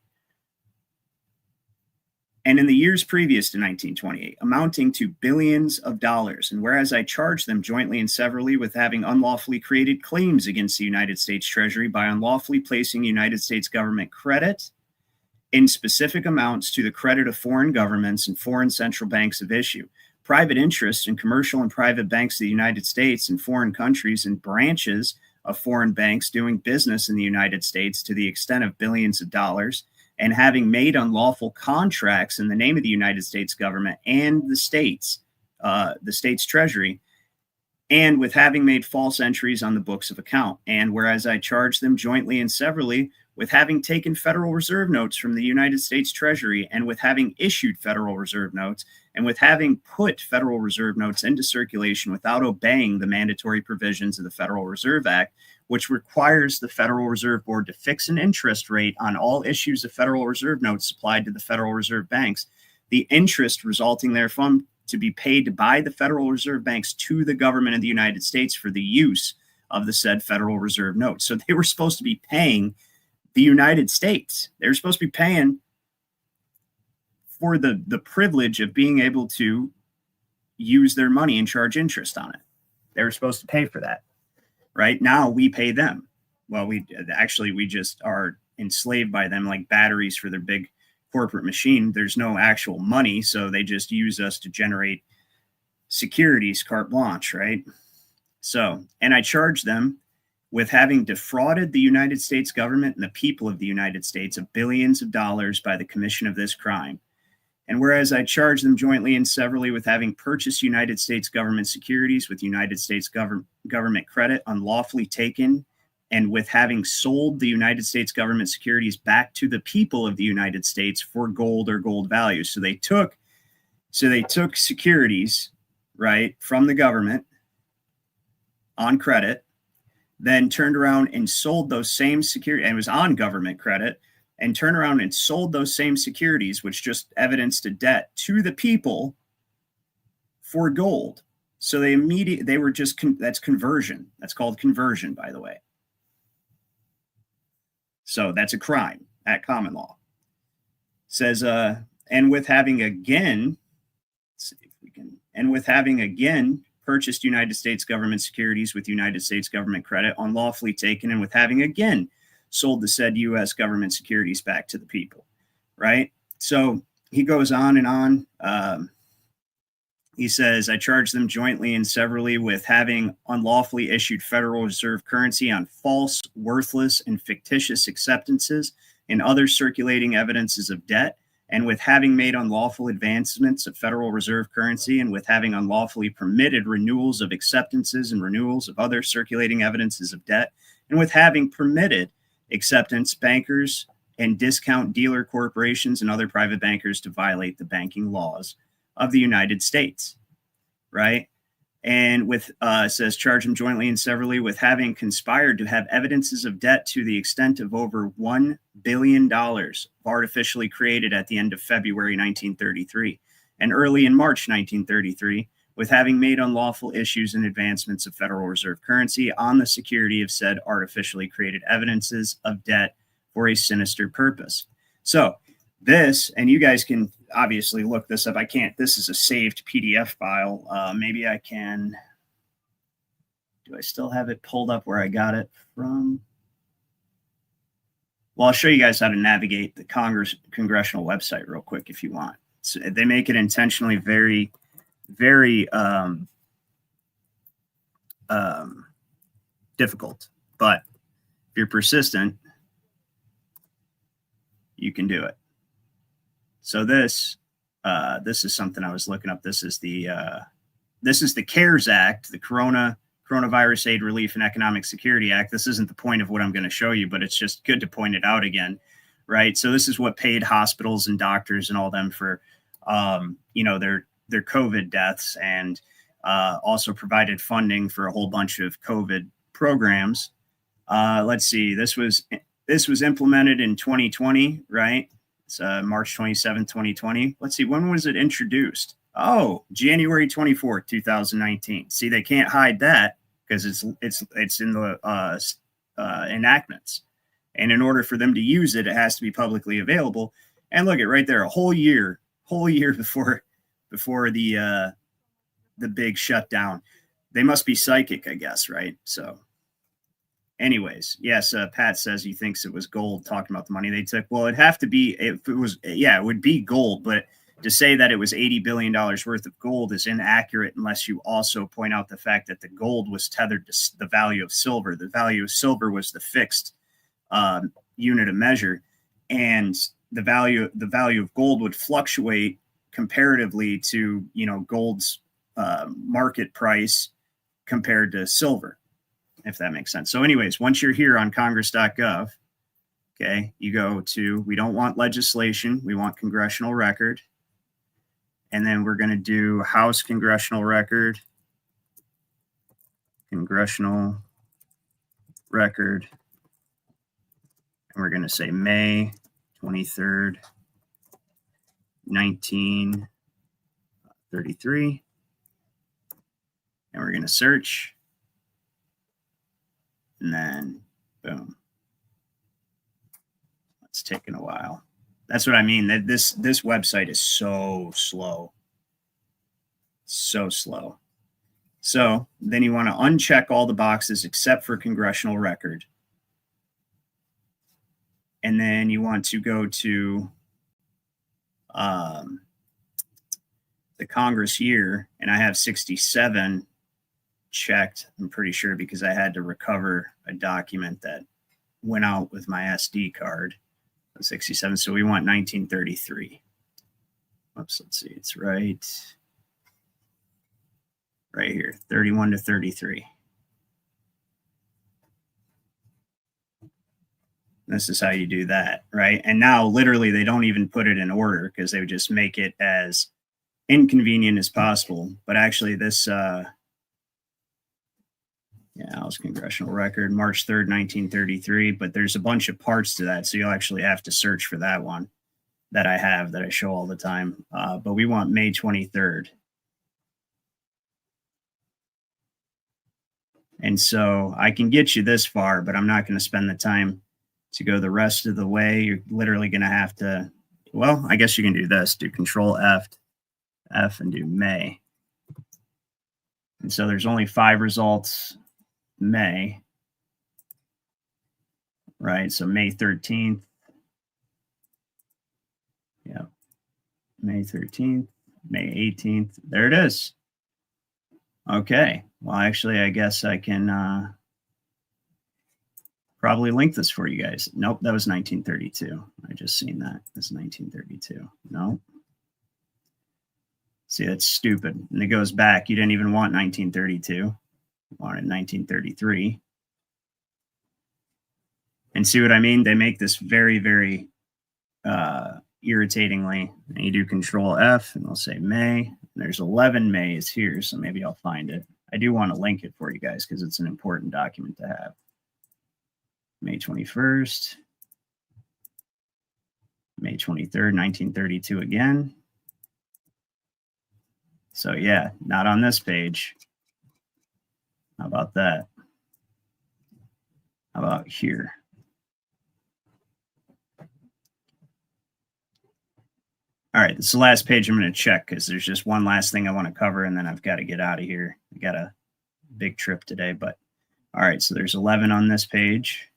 And in the years previous to 1928, amounting to billions of dollars. And whereas I charged them jointly and severally with having unlawfully created claims against the United States Treasury by unlawfully placing United States government credit in specific amounts to the credit of foreign governments and foreign central banks of issue, private interests in commercial and private banks of the United States and foreign countries and branches of foreign banks doing business in the United States to the extent of billions of dollars, and having made unlawful contracts in the name of the United States government and the states treasury, and with having made false entries on the books of account. And whereas I charged them jointly and severally with having taken Federal Reserve notes from the United States Treasury, and with having issued Federal Reserve notes, and with having put Federal Reserve notes into circulation without obeying the mandatory provisions of the Federal Reserve Act, which requires the Federal Reserve Board to fix an interest rate on all issues of Federal Reserve notes supplied to the Federal Reserve banks, the interest resulting therefrom to be paid by the Federal Reserve banks to the government of the United States for the use of the said Federal Reserve notes. So they were supposed to be paying the United States. They were supposed to be paying for the privilege of being able to use their money and charge interest on it. They were supposed to pay for that. Right now we pay them. Well, we just are enslaved by them like batteries for their big corporate machine. There's no actual money, so they just use us to generate securities, carte blanche, right? So, and I charge them with having defrauded the United States government and the people of the United States of billions of dollars by the commission of this crime. And whereas I charge them jointly and severally with having purchased United States government securities with United States government credit unlawfully taken, and with having sold the United States government securities back to the people of the United States for gold or gold value. So they took securities, right, from the government on credit, then turned around and sold those same securities, and it was on government credit, and turned around and sold those same securities, which just evidenced a debt, to the people for gold. So that's conversion. That's called conversion, by the way. So that's a crime at common law. Says, and with having again, let's see if we can, and with having again purchased United States government securities with United States government credit unlawfully taken, and with having again sold the said U.S. government securities back to the people, right? So he goes on and on. He says, I charge them jointly and severally with having unlawfully issued Federal Reserve currency on false, worthless, and fictitious acceptances and other circulating evidences of debt, and with having made unlawful advancements of Federal Reserve currency, and with having unlawfully permitted renewals of acceptances and renewals of other circulating evidences of debt, and with having permitted acceptance bankers and discount dealer corporations and other private bankers to violate the banking laws of the United States, right? And with, says, charge them jointly and severally with having conspired to have evidences of debt to the extent of over $1 billion artificially created at the end of February 1933 and early in March 1933, with having made unlawful issues and advancements of Federal Reserve currency on the security of said artificially created evidences of debt for a sinister purpose. So this, and you guys can obviously look this up. I can't, this is a saved PDF file. Maybe I can Do I still have it pulled up where I got it from? Well, I'll show you guys how to navigate the congressional website real quick if you want. So they make it intentionally very, very difficult. But if you're persistent, you can do it. So this is something I was looking up. This is the CARES Act, the Coronavirus Aid, Relief, and Economic Security Act. This isn't the point of what I'm going to show you, but it's just good to point it out again, right? So this is what paid hospitals and doctors and all them for, their COVID deaths, and also provided funding for a whole bunch of COVID programs. Let's see, this was implemented in 2020, right? It's March 27, 2020. Let's see, when was it introduced? Oh, January 24th, 2019. See, they can't hide that because it's in the enactments. And in order for them to use it, it has to be publicly available. And look at right there, a whole year before the big shutdown. They must be psychic, I guess, right? So anyways, yes, Pat says he thinks it was gold, talking about the money they took. Well, it'd have to be, if it was, yeah, it would be gold, but to say that it was $80 billion worth of gold is inaccurate unless you also point out the fact that the gold was tethered to the value of silver. The value of silver was the fixed unit of measure, and the value of gold would fluctuate comparatively to, gold's market price compared to silver, if that makes sense. So anyways, once you're here on congress.gov, okay, you go to, we don't want legislation, we want congressional record. And then we're going to do House congressional record, and we're going to say May 23rd, 1933. And we're going to search. And then, boom. It's taken a while. That's what I mean. That this website is so slow. So slow. So then you want to uncheck all the boxes except for congressional record. And then you want to go to the Congress year, and I have 67 checked, I'm pretty sure, because I had to recover a document that went out with my SD card. 67. So we want 1933. Oops, let's see. It's right here, 31 to 33. This is how you do that, right? And now literally they don't even put it in order because they would just make it as inconvenient as possible. But actually this, House congressional record, March 3rd, 1933. But there's a bunch of parts to that. So you'll actually have to search for that one that I have, that I show all the time. But we want May 23rd. And so I can get you this far, but I'm not going to spend the time to go the rest of the way. You're literally going to have to, well, I guess you can do this, do Control F and do May. And so there's only 5 results. May, right? So May 13th. Yeah. May 13th, May 18th. There it is. Okay. Well, actually, I guess I can probably link this for you guys. Nope, that was 1932. I just seen that. That's 1932. No. See, that's stupid. And it goes back. You didn't even want 1932. Wanted 1933. And see what I mean? They make this very, very irritatingly. And you do Control F and we'll say May. And there's 11 Mays here, so maybe I'll find it. I do want to link it for you guys because it's an important document to have. May 21st. May 23rd, 1932 again. So yeah, not on this page. How about that? How about here? All right, this is the last page I'm going to check because there's just one last thing I want to cover, and then I've got to get out of here. I got to big trip today, but all right. So there's 11 on this page,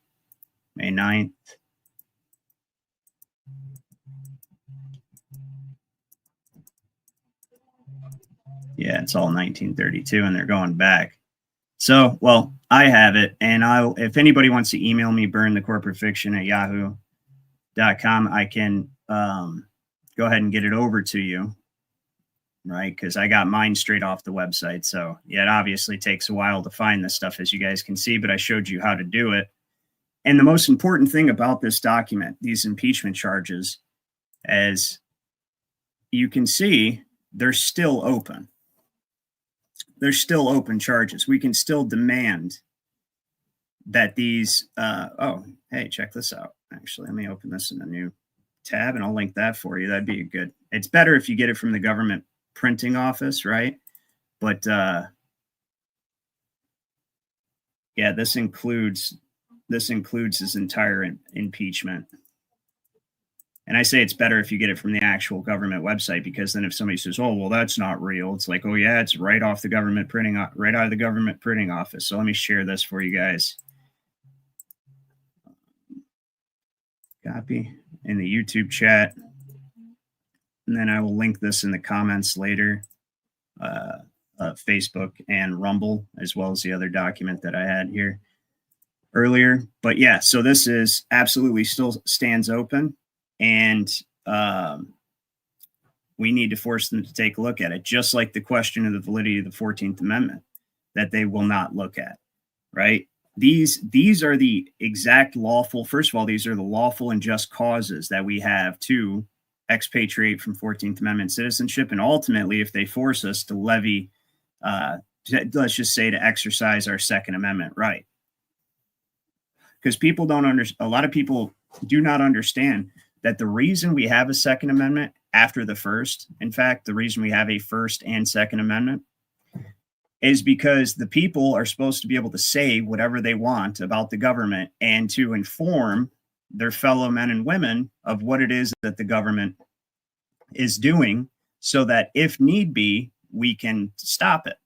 May 9th. Yeah, it's all 1932 and they're going back. So, well, I have it. And if anybody wants to email me, burnthecorporatefiction@yahoo.com, I can go ahead and get it over to you. Right, because I got mine straight off the website. So yeah, it obviously takes a while to find this stuff, as you guys can see, but I showed you how to do it. And the most important thing about this document, these impeachment charges, as you can see, they're still open. They're still open charges. We can still demand that these, oh, hey, check this out. Actually, let me open this in a new tab and I'll link that for you. That'd be good. It's better if you get it from the government printing office, right? But yeah, this includes his entire impeachment. And I say it's better if you get it from the actual government website, because then if somebody says, "Oh, well, that's not real," it's like, "Oh yeah, it's right off the government printing, right out of the government printing office." So let me share this for you guys. Copy in the YouTube chat. And then I will link this in the comments later, Facebook and Rumble, as well as the other document that I had here earlier. But yeah, so this is absolutely still stands open, and we need to force them to take a look at it, just like the question of the validity of the 14th Amendment that they will not look at, right? These are the exact lawful, first of all, these are the lawful and just causes that we have to expatriate from 14th Amendment citizenship. And ultimately, if they force us to levy, let's just say to exercise our Second Amendment right. Because people don't understand, a lot of people do not understand that the reason we have a Second Amendment after the First, in fact, the reason we have a First and Second Amendment is because the people are supposed to be able to say whatever they want about the government and to inform their fellow men and women of what it is that the government is doing, so that if need be, we can stop it.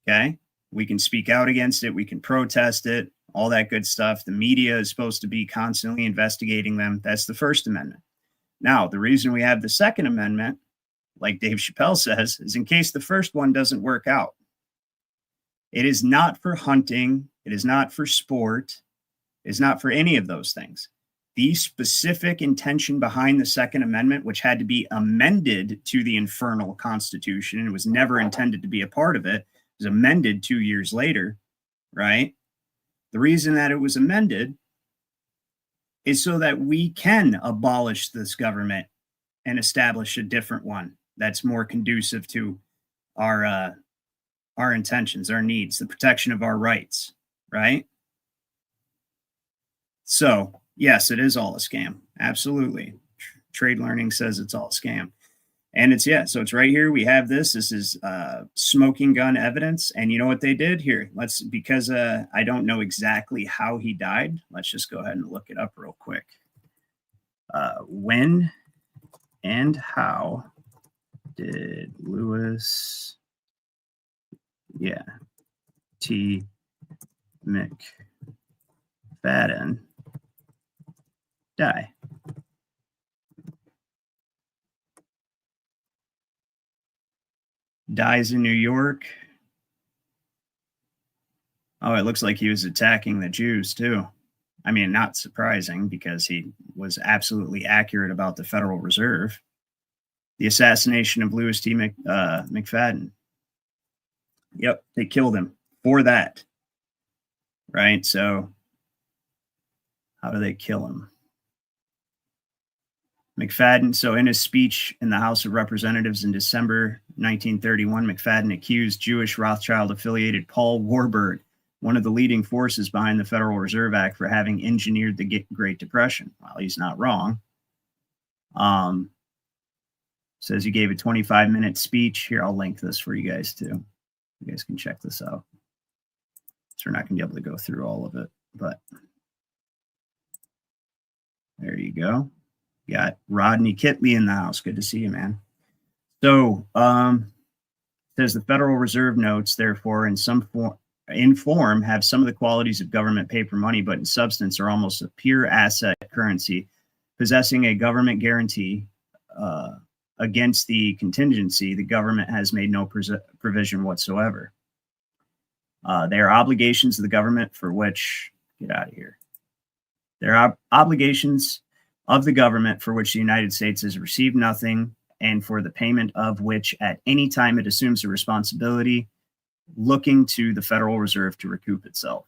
Okay. We can speak out against it. We can protest it, all that good stuff. The media is supposed to be constantly investigating them. That's the First Amendment. Now, the reason we have the Second Amendment, like Dave Chappelle says, is in case the first one doesn't work out. It is not for hunting. It is not for sport. It is not for any of those things. The specific intention behind the Second Amendment, which had to be amended to the infernal Constitution and was never intended to be a part of it, was amended 2 years later, right? The reason that it was amended is so that we can abolish this government and establish a different one that's more conducive to our intentions, our needs, the protection of our rights, right? So, yes, it is all a scam. Absolutely. Trade Learning says it's all a scam. And it's, yeah, so it's right here. We have this. This is smoking gun evidence. And you know what they did here? Because I don't know exactly how he died. Let's just go ahead and look it up real quick. When and how did Lewis, T. McFadden die? Dies in New York. Oh, it looks like he was attacking the Jews too. I mean, not surprising because he was absolutely accurate about the Federal Reserve. The assassination of Lewis T. McFadden. Yep, they killed him for that. Right? So how do they kill him? McFadden, so in his speech in the House of Representatives in December 1931, McFadden accused Jewish Rothschild-affiliated Paul Warburg, one of the leading forces behind the Federal Reserve Act, for having engineered the Great Depression. Well, he's not wrong. Says he gave a 25-minute speech. Here, I'll link this for you guys too. You guys can check this out. So we're not going to be able to go through all of it, but there you go. Got Rodney Kitley in the house. Good to see you, man. So, says the Federal Reserve notes, therefore, in some in form have some of the qualities of government paper money, but in substance are almost a pure asset currency, possessing a government guarantee against the contingency. The government has made no provision whatsoever. They are obligations of the government for which, get out of here. There are obligations of the government for which the United States has received nothing, and for the payment of which at any time it assumes the responsibility, looking to the Federal Reserve to recoup itself.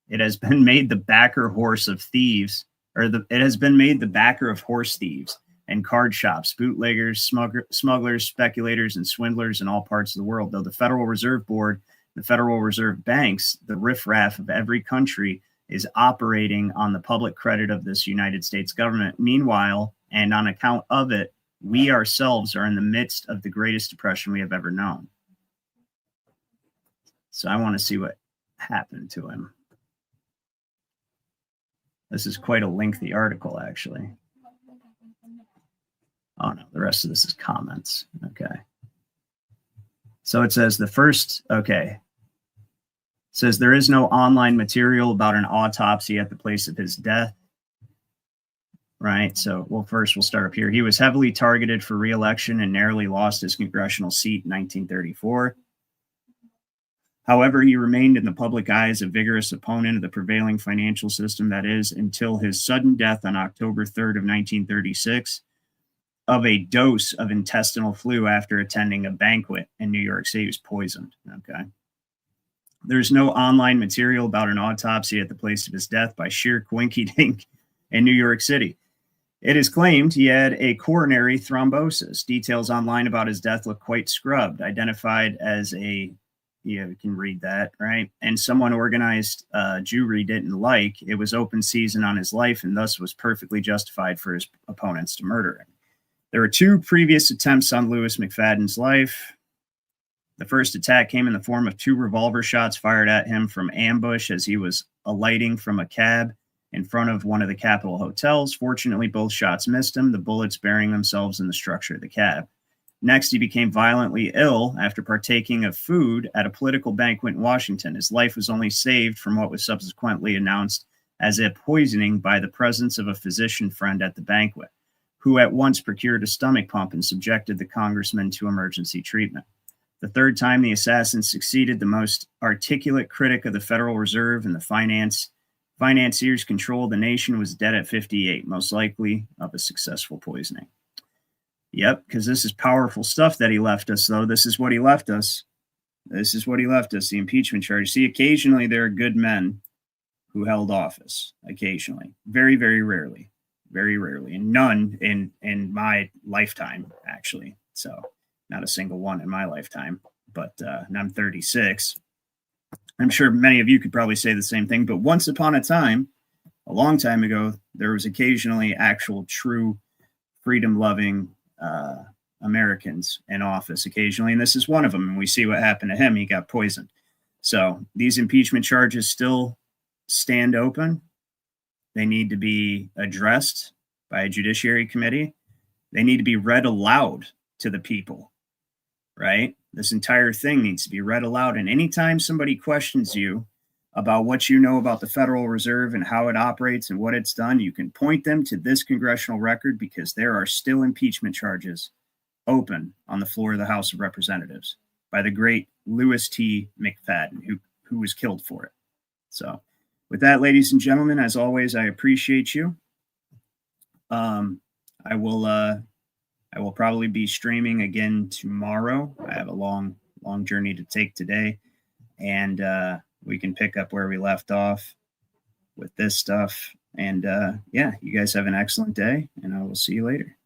It has been made the backer horse of thieves, it has been made the backer of horse thieves and card shops, bootleggers, smugglers, speculators, and swindlers in all parts of the world. Though the Federal Reserve Board, the Federal Reserve banks, the riffraff of every country, is operating on the public credit of this United States government. Meanwhile, and on account of it, we ourselves are in the midst of the greatest depression we have ever known. So I want to see what happened to him. This is quite a lengthy article, actually. Oh, no, the rest of this is comments. Okay. So it says the first, okay. It says there is no online material about an autopsy at the place of his death. Right. So, well, first we'll start up here. He was heavily targeted for re-election and narrowly lost his congressional seat in 1934. However, he remained in the public eye as a vigorous opponent of the prevailing financial system, that is, until his sudden death on October 3rd of 1936 of a dose of intestinal flu after attending a banquet in New York City. He was poisoned. Okay. There's no online material about an autopsy at the place of his death by sheer coinkydink in New York City. It is claimed he had a coronary thrombosis. Details online about his death look quite scrubbed, identified as a, you can read that, right? And someone organized Jewry didn't like. It was open season on his life and thus was perfectly justified for his opponents to murder him. There were two previous attempts on Lewis McFadden's life. The first attack came in the form of 2 revolver shots fired at him from ambush as he was alighting from a cab in front of one of the Capitol hotels. Fortunately, both shots missed him, the bullets burying themselves in the structure of the cab. Next, he became violently ill after partaking of food at a political banquet in Washington. His life was only saved from what was subsequently announced as a poisoning by the presence of a physician friend at the banquet, who at once procured a stomach pump and subjected the congressman to emergency treatment. The third time the assassin succeeded, the most articulate critic of the Federal Reserve and the financiers control of the nation was dead at 58, most likely of a successful poisoning. Yep, because this is powerful stuff that he left us, though. This is what he left us. This is what he left us, the impeachment charge. See, occasionally there are good men who held office, occasionally. Very, very rarely. Very rarely. And none in my lifetime, actually. So not a single one in my lifetime. But and I'm 36. I'm sure many of you could probably say the same thing. But once upon a time, a long time ago, there was occasionally actual true freedom-loving Americans in office occasionally, and this is one of them. And we see what happened to him. He got poisoned. So these impeachment charges still stand open. They need to be addressed by a judiciary committee. They need to be read aloud to the people, right? This entire thing needs to be read aloud. And anytime somebody questions you about what you know about the Federal Reserve and how it operates and what it's done, you can point them to this congressional record, because there are still impeachment charges open on the floor of the House of Representatives by the great Lewis T. McFadden, who was killed for it. So with that, ladies and gentlemen, as always, I appreciate you. I will probably be streaming again tomorrow. I have a long journey to take today, and we can pick up where we left off with this stuff. And yeah, you guys have an excellent day, and I will see you later.